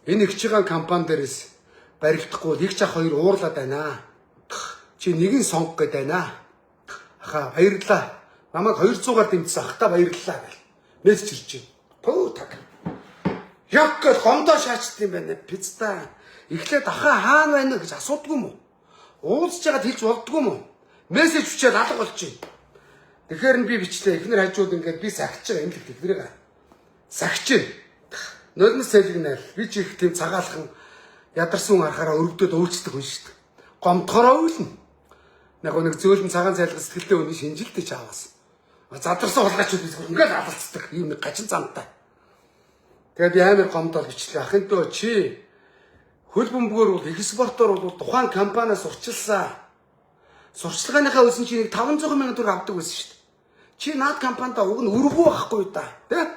Энэ их чигаан компани дээрээс баригдахгүй их чах хоёр уурлаад байна. Чи нэг нь сонгох гээд байна. Ахаа баярлалаа. Намайг 200-аар дэмжсэн ахта баярлалаа гэл. Мессеж ирж байна. Пөө таг. Яг гол гомдоо шаачд юм байна. Пицта. Эхлээд ахаа хаана байна гэж асуудгүй юм уу? Уулзж байгаад хэлж болдгүй юм уу? Мессеж бичээд алга болж байна. Тэгэхээр би бичлээ. Эхнэр хажууд ингээд би сахиж байгаа юм л тэднэрийг. Сахиж байна. Нулимс сэлгэнэл би ч их тийм цагаалхан ядарсан арахаараа өргөдөд өвчтдөг хүн шүү дээ. Гомдохороо үлнэ. Нэг зөөлөн цагаан цайлган сэтгэлтэй хүний шинжилтэй ч аваас. Задарсан хулгайчуд би зүгээр ингээд алалцдаг. Ийм нэг гачин замтай. Тэгээд би амар гомдол бичлээ. Ахын дөө чи хөл бөмбөгөөр бол экспортоор бол тухайн компаниас урчилсан. Сурчлагынхаа үлсэн чи 500,000 төгрөг авдаг байсан шүү дээ. Чи наад компанид уг нь өргөө байхгүй да. Тэ?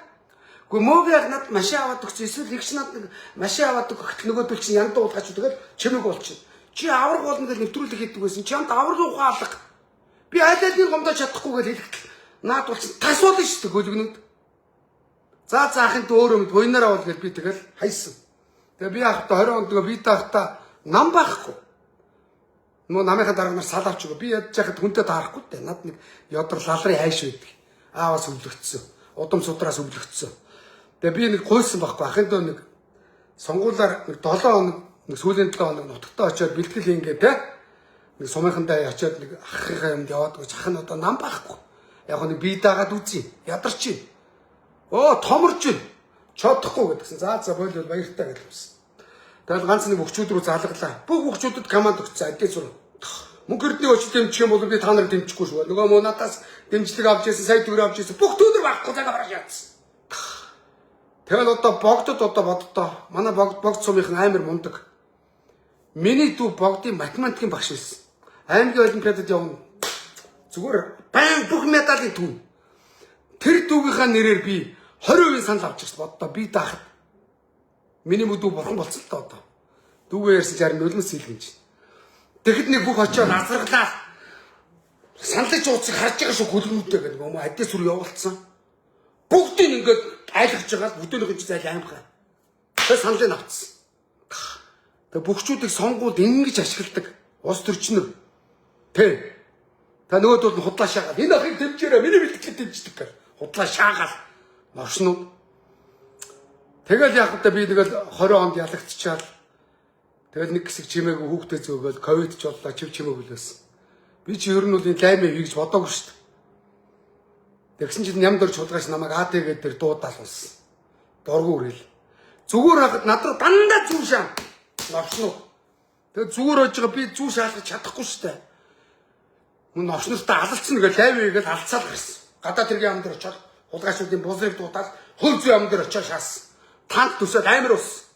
Гэхдээ мөөг яг над машин аваад өгч эсвэл ихч над машин аваад өгөх нөгөөдөл чинь янда уулгаач тэгэл чимэг болчихно. Чи авраг болно гэж нэвтрүүлэг хийдэг байсан. Чи хамт авраг ухаалга. Би аль алийг гомдож чадахгүй гэж хэлэхдээ наад бол тасуулна шүү дээ хөлгнүүд. За заахын дөөрөм буйнараа бол гэж би тэгэл хайсан. Тэгээ би ахта 20 онд би таахта нам байхгүй. Нөө намынхаа дараагнаар сал авч өгөө. Би ядж яхад хүнтэй таарахгүй дээ. Над нэг ёдор лалрын хайш байдаг. Ааваас өвлөгдсөн. Удам судраас өвлөгдсөн. Тэгээ би нэг гуйсан байхгүй. Ахын дөө нэг сонгуулаар нэг 7 хоног нэг сүүлийн 7 хоног нутагтаа очиод бэлтгэл хийгээд те нэг сумынхандаа очиод нэг ахыхаа юмд яваад гэж ах нь одоо нам байхгүй. Яг нэг бие даагаад үзье. Ядарч чинь. Оо томорж байна. Чодохгүй гэдгсэн. За бойл баяртай гэлсэн. Тэгэл ганц нэг өгчүүд рүү залгалаа. Бүх өгчүүдэд команд өгсөн. Адил сур. Мөнгө өрдний өч дэмжих юм бол би та нарыг дэмжихгүй шүү. Нөгөө мөн надаас дэмжлэг авч ирсэн, сая төгрөг авч ирсэн. Бүх төгрөг байхгүй цагаа барах яатсан. Тэгэл одоо богдод одоо боддоо. Манай богд сумынхан амар мундаг. Миний дүү богдын математикийн багш байсан. Аймгийн олимпиадад явна. Зүгээр баян бүх медалийн түн. Тэр дүүгийнхаа нэрээр би 20% санал авч ирсэн боддоо. Би даахад миний дүү бурхан болсон л та одоо. Дүүгээ ярьсан чаар нулимс хийлгэнж. Тэгэхэд нэг бүх очиод азарглаа. Саналж ууцыг харж байгаа шүү хөлгнүүдтэй гэдэг юм уу адил сүр явуулсан. Бүгдийг ингээд айлгаж байгаа бүтээнийхэн чинь зайл аимхаа. Тэгээ саналыг авцсан. Тэгээ бүгчүүдийг сонгууд ингэж ашигладаг. Ус төрчнөр. Тэ. Та нөгөөдөл нь худлаа шаагаад энэ ахыг дэмжээрэй миний бэлтгэл дэмждэг гэх. Худлаа шаагаад моршнууд. Тэгэл яг та би тэгэл 20 онд ялагдчихаал. Тэгэл нэг хэсэг чимээг хүүхдээ зөөгөл ковид ч боллоо чимээг үлээсэн. Би чи ер нь бол энэ лаймыг хийж бодоогүй шүү дээ. Тэгсэн чинь нямд орч хулгайч намайг АТГ дээр дуудаал болсон. Доргуу үрэл. Зүгээр хахад над руу дандаа зүү шаам. Новшнуу. Тэгээ зүгээр ойж байгаа би зүү шаалгаж чадахгүй шүү дээ. Мөн новшнуудаа алалцсан гэж лайвыг л алцаал гарсан. Гадаа тэргийн ам дээр очиод хулгайчдын бузыг дуудаал хөл зүй ам дээр очиод шаасан. Танк төсөөд амар ус.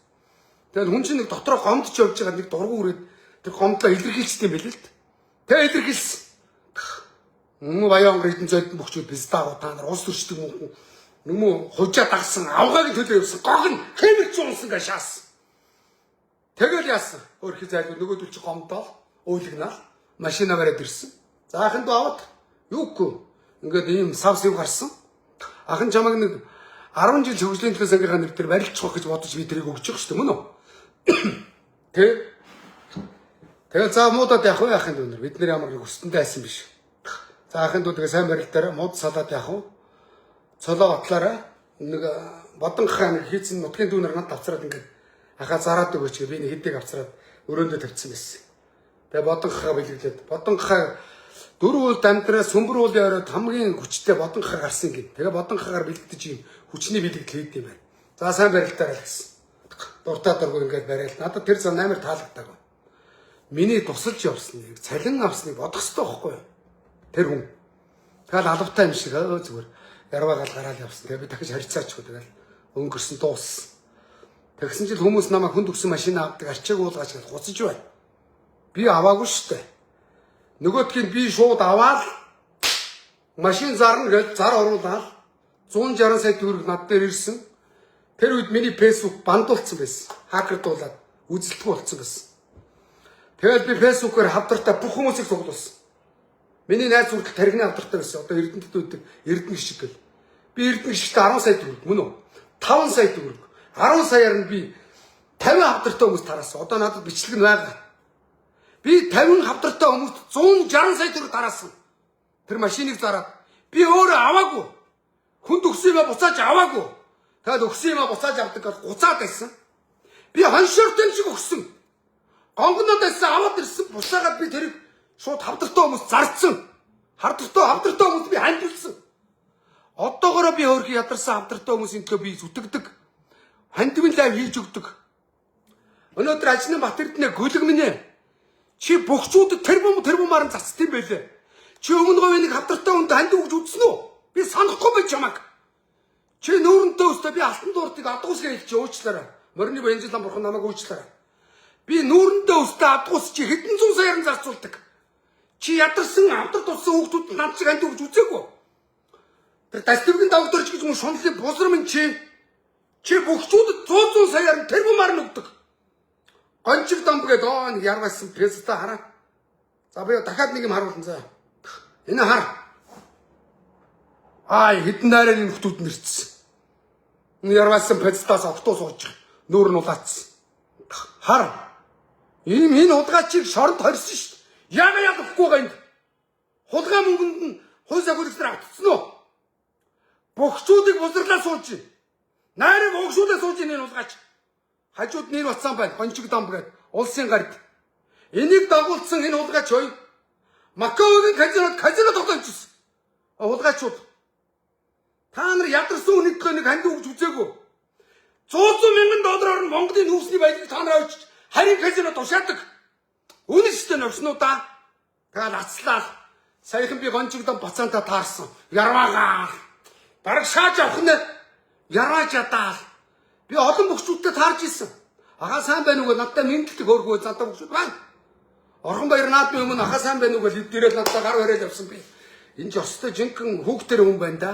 Тэгээд хүн чинь нэг дотроо гомдч явж байгаа нэг дургу үрээд тэр гомдлоо илэрхийлчихсэн юм байл л. Тэгээ илэрхийлсэн. Нүм баян гэрдэн зойдон бөхчүүд биз даа та нар ус төрчдөг мөн. Нүм хужаа дагсан авгагийн төлөө явсан. Гог нь хэмэрч унсан гэж шаасан. Тэгэл яасан. Өөрхий зайлгүй нөгөөдөл чи гомдоо уулагнаал машина бариад ирсэн. За ахын дөө аваад юугүй. Ингээд ийм савс юу гарсан. Ахын чамаг нэг 10 жил хөгжлийн төлөө сангийнхаа нэр дээр барилчих гэж бодож би тэрийг өгч байгаа шүү дээ мөн үү? Тэгээ за муудад явах уу ахын дүүнэр бид нэр ямар нэг өстэндээ айсан биш. За ахын дүү тэгээ сайн барилтаараа мууд салаад явах уу? Цолоо батлаараа нэг бодонгохаа нэг хийцэн нутгийн дүүнэр над авцраад ингээд ахаа зараад өгөөч гэ би нэг хэдийг авцраад өрөөндөө тавьчихсан байсан. Тэгээ бодонгохаа бэлгэлээд бодонгохаа дөрөв үл дамтраа сүмбэр уулын оройд хамгийн хүчтэй бодонгохаа гарсан гин. Тэгээ бодонгохоор бэлгдэж юм хүчний бэлэгдэл хийд юм байна. За сайн барилтаараа гэсэн. Дуртаа дургу ингээд барайл. Надад тэр зам амар таалагддаг. Миний тусалж явсан нэг цалин авсныг бодох хэрэгтэй байхгүй юу? Тэр хүн. Тэгэл алавтай юм шиг зүгээр ярваагаал гараал явсан. Тэгээ би дахиж харьцаач хөө тэгэл өнгөрсөн дууссан. Тэгсэн чил хүмүүс намайг хүнд өгсөн машин авдаг арчааг уулгаач гэж гуцж байна. Би аваагүй шүү дээ. Нөгөөдгийг би шууд аваад машин зарна гэж зар оруулаад 160 сая төгрөг над дээр ирсэн. Тэр үед миний фэйсбુક бандуулсан байсан. Хакердуулаад үзэлтгүй болсон байсан. Тэгэл би фэйсбүүкээр хавдартай бүх хүмүүсийг цуглуулсан. Миний найз хүртэл тархины хавдартай байсан. Одоо Эрдэнэтэд үүдэг Эрдэнэ шиг гэл. Би Эрдэнэ шигт 10 сая төгрөг мөн үү? 5 сая төгрөг. 10 саяар нь би 50 хавдартай хүмүүс тараасан. Одоо надад бичлэг нь байгаа. Би 50 хавдартай хүмүүст 160 сая төгрөг тараасан. Тэр машиныг зараад би өөрөө аваагүй. Хүнд өгсөн юм буцааж аваагүй. Тэгэл өгсөн юм буцааж авдаг гэж гуцаад байсан. Би хоншортой шиг өгсөн. Гонгонод байсан аваад ирсэн бусаагаад би тэрийг шууд хавдартай хүмүүс зарцсан. Хавдартай хүмүүс би хандилсан. Одоогоороо би өөрхий ядарсан хавдартай хүмүүсийн төлөө би зүтгэдэг. Хандивын лайв хийж өгдөг. Өнөөдөр ажны Батэрднэ гөлгмэнэ. Чи бөхчүүдэд тэрбумаар цацд юм байлээ. Чи өмнө говийн нэг хавдартай хүнд хандив өгч үзсэн үү? Би санахгүй байж чамаг. Чи нүүрэнтэй өстө би алтан дууртыг адгуусгаа хэлчих уучлаарай. Морины Баянжлан бурхан намайг уучлаарай. Би нүүрэнтэй өстө адгуус чи хэдэн зуун саяар зарцуулдаг. Чи ядарсан амтар тулсан хүүхдүүд над шиг анд өгч үзээгүй. Тэр дастивгийн давтарч гэж юм шунлын бузар минь чи бүгчүүдэд 100 саяар тэрбумаар нүгдэг. Гончиг дамб гэдэг нэг яргасан пэстэй хараа. За би дахиад нэг юм харуулсан заа. Энэ хар. Хэдэн найраа энэ хүүхдүүд нэрчсэн. Энэ яргасан пэстээс октоо сууж нүүр нь улаацсан. Хар. Энэ удгаачийг шоронд хорьсон шүү дээ. Яг өгөхгүй гэнэ. Хулгай мөнгөнд нь хууль агуулгчдаар автцсан уу? Богчуудыг бузарлаа сууж байна. Найрыг өгшүүлээ сууж энэ улгаач. Хажууд нь бацсан байна. Гончиг дамб гэдэг улсын гард. Энийг дагуулсан энэ улгаач хоёр Макаогийн казино тогтоомжсэн. Улгаачууд. Та нар ядарсан үнэткөө нэг ханд өгч үзээгүй. 100 мянган доллараар нь Монголын нүүрсний баялагийг та нар авчиж харин казино тушаадаг. Үнэн шүү дээ навснуудаа. Тэгээд ацлаа. Саяхан би гончиг дамб бацаантаа таарсан. Ярваагаа. Бараг шааж авах нь ярвааж ядаа. Би олон бөхчүүдтэй таарж исэн. Ахаа сайн байна уу надтай мэдлэг хөөргөө задаа бөхчүүд байна. Орхон баяр наадмын өмнө ахаа сайн байна уу гэж дээрээ надтай гар бариад явсан би. Энд ч өстой жинхэнэ хүүхдэр хүн байна да.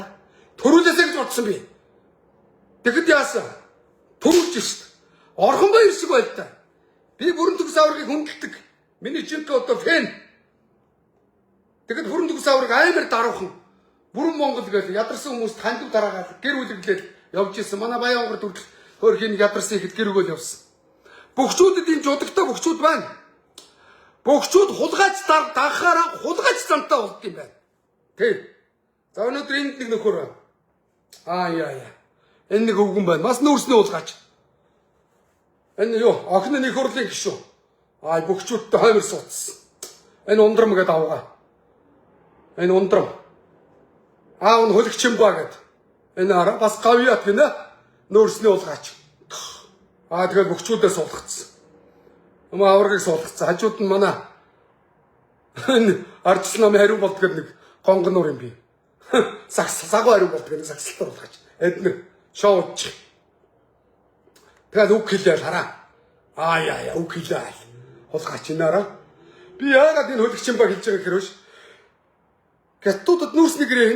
Төрүүлээсэй гэж бодсон би. Тэгэхэд яасан? Төрүүлж шít. Орхон баяр шиг байл та. Би бүрэн төгс аврагыг хүндэлдэг. Миний жинхэнэ одоо фэн. Тэгэхэд бүрэн төгс авраг амар даруухан. Бүрэн Монгол гэж ядарсан хүмүүст хандив дараагаад гэр бүлэглээд явж исэн. Манай Баян онгор төрөл хөрхийн ядарсан ихэд гэр өгөөл явсан. Бөхчүүдэд энэ жудагтай бөхчүүд байна. Бөхчүүд хулгайч дагахаараа хулгайч замтай болд юм байна. Тэг. За өнөөдөр энд нэг нөхөр байна. Энэ нэг өвгөн байна. Бас нүүрсний хулгайч. Энэ юу? Охины нэг хурлын гишүүн. Бөхчүүдтэй хоймор суудсан. Энэ ундрам гэдэг авгаа. Энэ ундрам. Аав нь хөлөгчин ба гэд. Энэ араа бас гавьяат гинэ. Нөөсний уулгаач. Тэгээд бөхчүүдээ суулгацсан. Аврагыг суулгацсан. Хажууд нь манай энэ ардс намын хариу болд гэдэг нэг гонгонуур юм би. Сагуу хариу болд гэдэг сагсалтар уулгаач. Эднэр шоуч. Тэгээд үг хэлээл хараа. Үг хэлээл. Уулгаач энэ араа. Би яагаад энэ хөлөгчин ба хэлж байгаа хэрвээ Гаттуудад нүүрсний гэрээ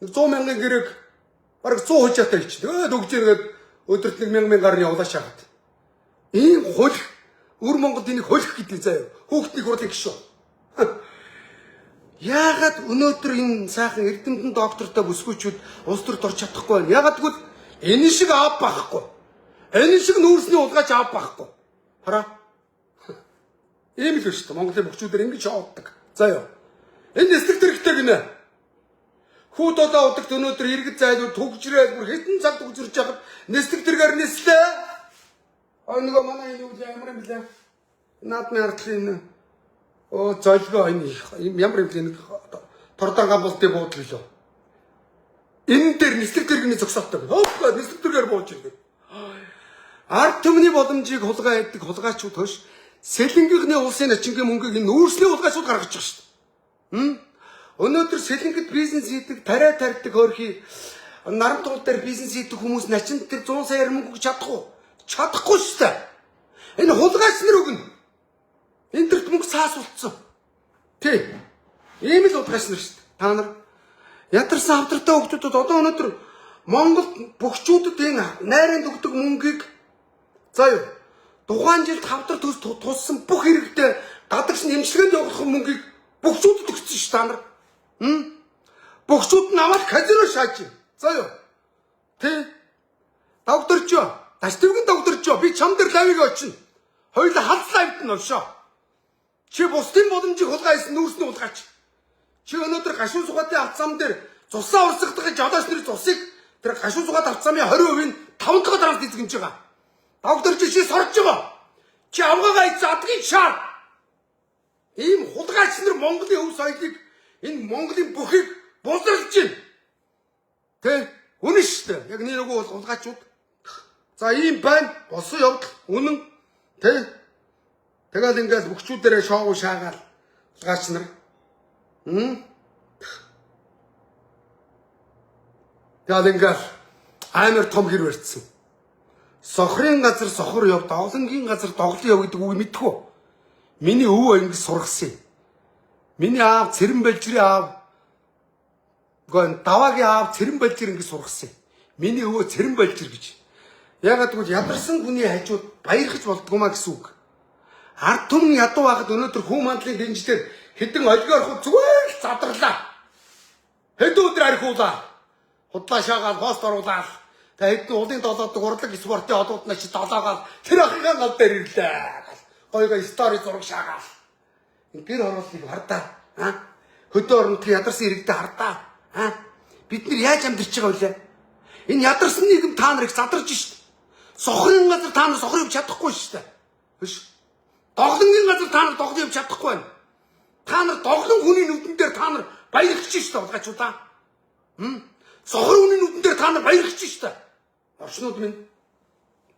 100 мянган гэрээг бараг 100 хожаатай хийчих. Тэгээд өгж ирээд өдөрт 1 мянган гарны явлаа шахаад. Ийм хөлх өр Монголд энийг хөлх гэдэг заяа. Хүүхдний хурлын гишүү. Яагаад өнөөдөр энэ сайхан эрдэмтэн доктортой бүсгүйчүүд улс төрд орж чадахгүй байна? Яагаад гэвэл энэ шиг аав байхгүй. Энэ шиг нүүрсний улгаач аав байхгүй. Хараа. Ийм л шүү дээ. Монголын бөхчүүдээр ингэж шоуддаг. Заяа. Энэ эсрэг дэрэгтэй гинэ. Хүүд одоо удагт өнөөдөр иргэд зайлууд төгжрээд бүр хэдэн цаг төгжрж яхад нэслэг дэргээр нэслээ. Нөгөө манай энэ юу ямар юм блэ? Наадмын ардлын золгоо энэ ямар юм блэ? Тордорган болтыг буудлаа лөө. Энэ дээр нэслэг дэргэний зогсоолтой. Хөөхөө нэслэг дэргээр бууж ирдэг. Ард түмний боломжийг хулгай яддаг хулгайчууд хөш сэлэнгийнхний улсын ачингийн мөнгийг энэ нүүрсний хулгайчууд гаргаж байгаа шүү дээ. Өнөөдөр сэлэнгэд бизнес хийдэг, тариа тарьдаг хөрхи наран туул дээр бизнес хийдэг хүмүүс начин тэр 100 сая мөнгө чадахгүй шүү дээ. Энэ хулгайч нар өгнө. Энд төрт мөнгө цаас болцсон. Тий. Ийм л хулгайч нар шүү дээ. Та нар ядарсан хамтартай хүмүүсд одоо өнөөдөр Монголд бөхчүүдэд энэ найранд өгдөг мөнгийг заяа тухайн жилд хамтар төс туссан бүх хэрэгтэй гадагш нэмжлэгэнд явуулах мөнгийг бөхчүүдэд өгсөн шүү та нар. Бөхчүүд намайг казино шааж. Заяа. Тэ. Докторч юу? Дастивгийн докторч юу? Би чам дээр лавиг очино. Хоёулаа халдлаа хэвтэн овшоо. Чи бусдын боломжийг хулгайсан нүүрсний хулгайч. Чи өнөөдөр гашуун сугаатын авцам дээр цусаа урсгах жолооч нарын цусыг тэр гашуун сугаат авцамын 20% нь 5 дахь дараалт эзэгнэж байгаа. Докторч чи сорж байгаа. Чи авгаагаа ийцээ адгийн шаар. Ийм хулгайч нар Монголын өв соёлыг энэ Монголын бүхийг бузарлж байна. Тэ? Үнэн шүү дээ. Яг нэг хулгайчууд. За ийм байна. Болсон явдал үнэн. Тэ? Тэгэл ингээд бөхчүүдээрээ шоу шаагаал хулгайч нар. Тэгэл ингээд Амар том хэр барьцсан. Сохрын газар сохор яв, доглонгийн газар доглон яв гэдэг үг мэдхүү. Миний өвөө ингэж сургасан юм. Миний аав цэрэн балжирын аав гон даваагийн аав цэрэн балжир ингэж сургасан юм. Миний өвөө цэрэн балжир гэж. Ягаад гэвэл ядарсан хүний хажууд баярхаж болдгоомаа гэсэн үг. Ард түмэн ядуу байхад өнөөдөр хүн мандлын дэнжлэр хэдэн олигарх зүгээр л задарлаа. Хэдэн өдөр архиулаа. Худлаа шаагаад пост оруулаад та хэдэн улын долоодог урлаг спортын одууд нь чи долоогоод тэр ахыгаа гал дээр ирлээ. Гойгоо стори зураг шаагаад. Гэр хорооллыг хардаа. Хөдөө оронтын ядарсан иргэдэд хардаа. Бид нар яаж амьдарч байгаа вэ? Энэ ядарсан нийгэм та нарыг задарч шít. Сохрын газар та нар сохрын явж чадахгүй шít. Биш. Доглонгийн газар та нар доглон явж чадахгүй байна. Та нар доглон хүний нүдэн дээр та нар баярхаж шít болгоочудаа. Сохрын хүний нүдэн дээр та нар баярхаж шít. Орчнууд минь.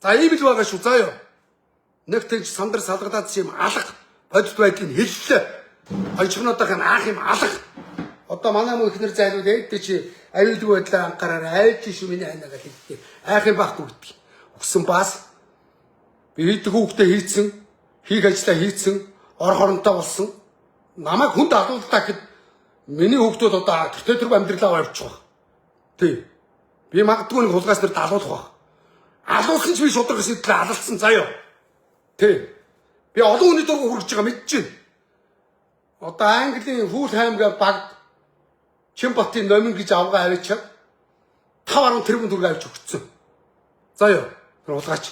За ийм л байгаа шүү заа юу. Нэг тэгж сандар салгадаад юм алга бодит байдлыг хэллээ. Хожигнуудын аах юм алга. Одоо манай мөн ихнэр зайлууд ээдтэй чи аюулгүй байдлаа анхаараар айлч шүү миний хайнаа гэдэг. Аах юм багт үгдэх. Өгсөн бас би хийдэг хүүхдээ хийцэн, хийх ажлаа хийцэн, ор хоронтой болсон. Намайг хүнд алуулдаа гэхэд миний хүүхдүүд одоо тэртээ тэрг амьдралаа авчих واخ. Тий. Би магадгүй нэг хулгаас нэр далуулах واخ. Алуулсан ч би шудраг сэтлээ алалцсан заяа. Тий. Би олон хүний дург хүргэж байгаа мэдчихэв. Одоо Английн Фулхэм гэх баг Чимботын номин гэж авгаа авчиад 5.1 тэрбум төгрөг авч өгсөн. Заяа. Тэр хулгаач.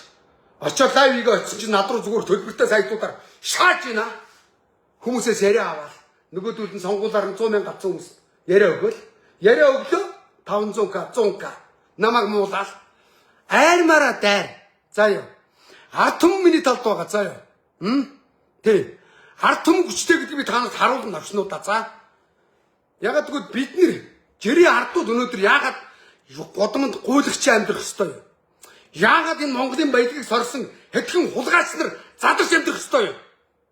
Очоод лайвыг очсон чинь над руу зүгээр төлбөртэй сайтуудаар шааж ийна. Хүмүүсээс яриа аваад нөгөөдүүд нь сонгуулаар 100,000 авсан хүмүүс яриа өгөөл. Яриа өглөө 500к 100к намайг муулаад аймаараа дайр. Заяа. Ард түмэн миний талд байгаа заяа. Тий. Ард түмэн хүчтэй гэдэг би танаас харуулна навчнуудаа за. Ягаад гэвэл бид нэр жирийн ардууд өнөөдөр ягаад годомд гуйлагч амьдрах ёстой юм? Яагаад энэ Монголын баялагийг сорсон хэдхэн хулгайч нар задарч амьдрах ёстой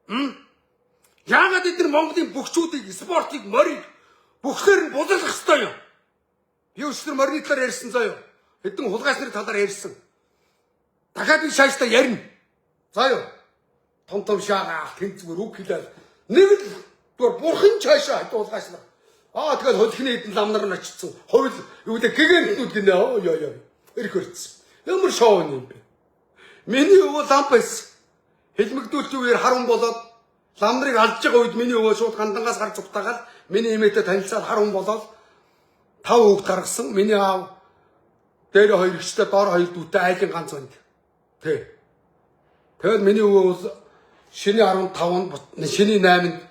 юм? Яагаад эдгээр Монголын бөхчүүдийг, спортыг, морийг бүхлээр нь бузалгах ёстой юм? Би өчтөр морины талаар ярьсан заяа. Хэдэн хулгайч нарын талаар ярьсан. Дахиад би шааштай ярина. Заяа. Том шаагаа тэнцвэр үг хэлээ. Нэг л зүгээр бурхан чаашаа хадуулгаас нар. Тэгээд хөлхний эдэн лам нар нь очсон. Ховл юу гэдэг гэгэнтнүүд гинэ. Ёо. Ирэх өрцсөн. Ямар шоу юм бэ? Миний өвөө лам байсан. Хэлмэгдүүлэлт үеэр харун болоод лам нарыг алж байгаа үед миний өвөө шууд хандангаас гар зүгтаагаад миний эмээтэй танилцаад харун болоод 5 хүүхд гаргасан. Миний аав дээр 2 ихтэй доор 2 дүүтэй айлын ганц онд. Тий. Тэгэл миний өвөө бол шиний 15-нд шиний 8-нд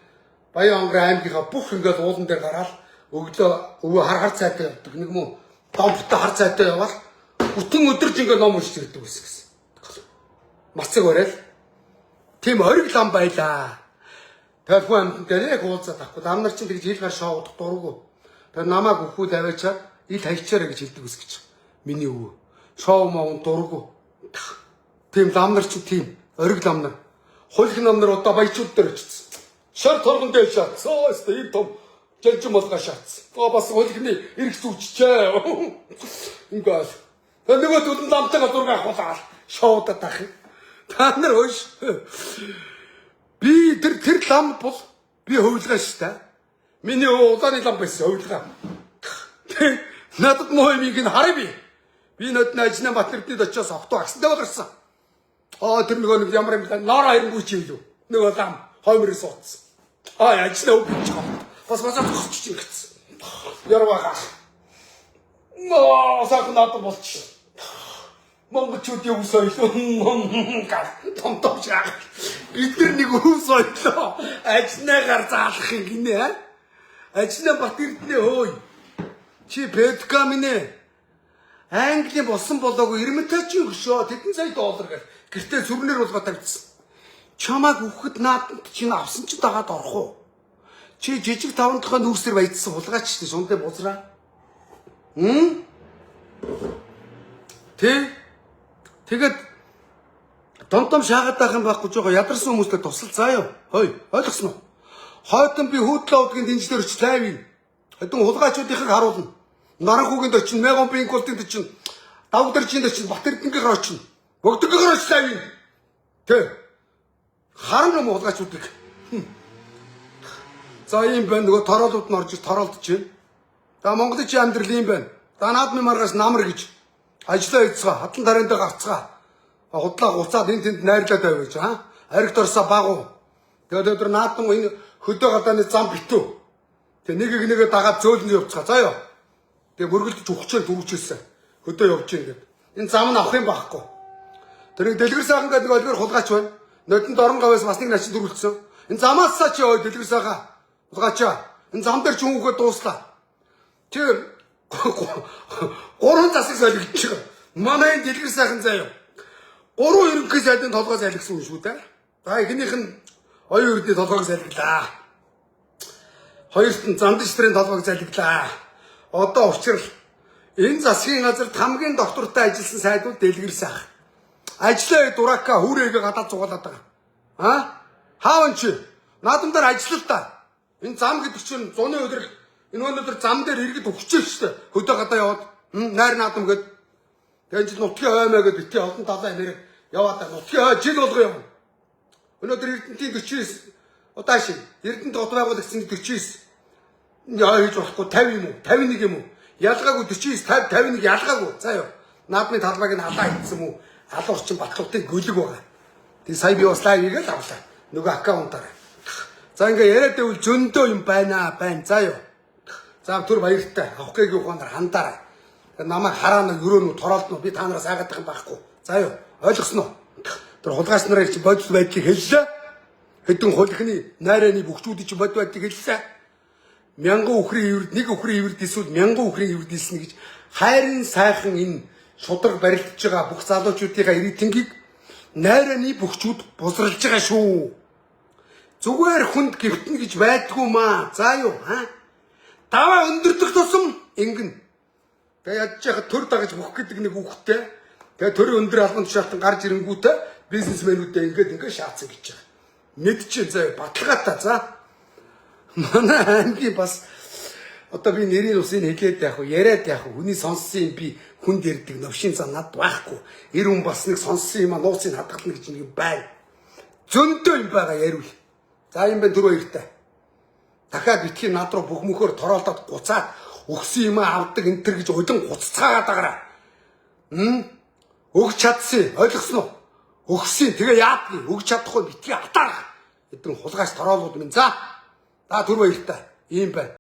Баян онгорын аймгийнхаа бүх ингээд уулан дээр гараад өглөө өвөө хар цайтай явдаг. Нэг мөн домптой хар цайтай яваад бүтэн өдөрж ингээд ном уншиж ирдэг гэсэн. Мацаг барайл. Тийм ориг лам байлаа. Тэгэл хүн амьтан дээр яг уулзаад авахгүй. Лам нар чинь тэгж хил гар шоудах дурггүй. Тэгэл намайг өхүүд аваачаад ил хайчаарэ гэж хэлдэг ус гэж. Миний өвөө. Шоу моон дурггүй. Тийм лам нар чинь тийм ориг лам нар. Хулх нам нар одоо баячууд дээр очсон. Шар торгон дээр шатсан. Ийм том жижиг болгоо шатсан. Бас хөлхний эрх зүвччээ. Ингээд. Тэгээ нөгөөдүүд нь ламтайгаа зураг авахулаа. Шоудаад ах. Та нар хөөш. Би тэр лам бол би хөвлөгөө шүү дээ. Миний улааны лам байсан хөвлөгөө. Надад муу юм ийг нь харъя би. Би нөтн ажны Батэрднийд очиос автоо аксантай болорсон. Тэр нэг ямар юм бэ? Нор хайргүй чи юу? Нөгөө лам хоймрын суудсан. Ажлаа өгч байгаа. Бас зогсчих юм гэсэн. Ярвага. Сах надад болчих. Монголчууд юу соёлоо том шаа. Бид нар нэг өв соёлоо ажнаагаар заалах юм гинэ. Ажнаа Батэрдний хөөй. Чи педка минь. Англи болсон болоогүй Эрмитаж өгшөө $1,000 гэх гэртээ сүрнэр болгоо тавьчихсан. Чамааг өгөхөд наадад чинь авсан ч дагаад орох уу? Чи жижиг 5 дахь нүүрсээр баяжсан хулгайч шүү дээ шундаа бузраа. Тэгээд том шаагаад байх юм байхгүй жоо ядарсан хүмүүстэй тусал заа юу. Хой ойлгосноо. Хойдон би хөөдлөө удгийн дэнжлэр өч лайв. Хэдэн хулгайчуудыг харуулна. Наран хүүгэнд очин Меган Пинколтын чинь Давдарчинд очив, Бат Эрдэнэгээр очив. Богдгоогоор очив юм. Тэ. Харан юм хулгайчуудыг. За ийм байна нөгөө тороолууд нь орж тороолдож байна. За Монголын чи амьдрал ийм байна. За наадмын маргаас намар гэж ажлаа хийцгаа, хатан тариндаа гарцгаа. Худлаа гуцаад энэ тэнд найрлаад байвж аригт орсоо багуу. Тэгээд өдөр наадам энэ хөдөө гадааны зам битүү. Тэгээд нэг нэгэ дагаад зөөлөн явцгаа. За ёо. Тэгээд мөргөлдөж ухчаал дүүрчээсэн. Хөдөө явж гин гэд. Энэ зам нь авах юм байхгүй. Тэр дэлгэр сайхан гэдэг олгоор хулгайч байна. Нодонд орон гавьяас бас нэг начин дөрүүлсэн. Энэ замаасаа чи ой дэлгэр сайхан хулгайчаа. Энэ зам дээр ч хүүхэд дууслаа. Тэр гурван засаг солигдчих. Манай энэ дэлгэр сайхан заяа. Гурван ерөнхий сайдын толгой залгсан шүү дээ. За эхнийх нь оюун эрдний толгойг залглаа. Хоёрт нь замдчтрын толгойг залглаа. Одоо учрал энэ засгийн газарт хамгийн доктортой ажилласан сайдууд дэлгэр сайхан. Ажлаа дурака хүрээгээ гадаад зугаалаад байгаа. Хааван чи наадамдаар ажиллал та. Энэ зам гэдэг чинь зуны өдөр энэ өнөөдөр зам дээр иргэд өгчээ шүү дээ. Хөдөө гадаа яваад найр наадам гээд тэгээд жил нутгийн хоймоо гээд битгий олон талаа нэр яваад нутгийн хой жил болгоо юм. Өнөөдөр Эрдэнэтийн 49 удаа шиг Эрдэнэт гот байгуулагчны 49 яа хийж болохгүй 50 юм уу 51 юм уу ялгаагүй 49 50 51 ялгаагүй заа юу наадмын талбайг нь халаа хийсэн юм уу алуурчин батлуудын гөлөг байгаа. Тэгээ сая би бас лайв хийгээл авлаа. Нөгөө аккаунтаараа. За ингээ яриад байвал зөндөө юм байна. За юу. За түр баяртай авах гээгийн ухаанаар хандаарай. Намайг хараа нэг өрөөнүү тороолдно би та нараас айгаад байгаа юм байхгүй. За юу. Ойлгосноо. Тэр хулгайч нарыг чи бодис байдлыг хэллээ. Хэдэн хулхны найраны бүгчүүдийн чи бод байдлыг хэллээ. Мянган үхрийн ивэрд нэг үхрийн ивэрд эсвэл мянган үхрийн ивэрд хэлсэн гэж хайрын сайхан энэ шудраг барилдж байгаа бүх залуучуудынхаа ирэтэнгийг найраны бүгчүүд бузралж байгаа шүү. Зүгээр хүнд гівтэн гэж байдгүй маа. За юу даваа өндөрдөх тусам ингэн. Тэгээ ядж яхад төр дагаж бүх гэдэг нэг үгтэй. Тэгээ төр өндөр албан тушаалтан гарч ирэнгүүтээ бизнесмэнүүдээ ингээд шаацсан гэж байгаа. Мэдчихээ заа баталгаатай за. Манай аймгийн бас одоо би нэрийн усыг хэлээд яах вэ? Яриад яах вэ? Хүний сонссон юм би хүнд ярддаг новшин занаад байхгүй. Эр хүн бас нэг сонссон юм а нууцыг хадгална гэж нэг байна. Зөндөө юм байгаа яриул. За юм байна дөрөв хоёртай. Дахиад битгий над руу бүх мөхөөр тороолдоод гуцаад өгсөн юм авдаг энэ төр гэж удин гуццаагаад байгаараа. Өгч чадсан ойлгосноо? Өгсөн тэгээ яадгийг өгч чадахгүй битгий атаарах. Эдгээр хулгайч тороолууд минь за. За дөрөв хоёртай ийм байна.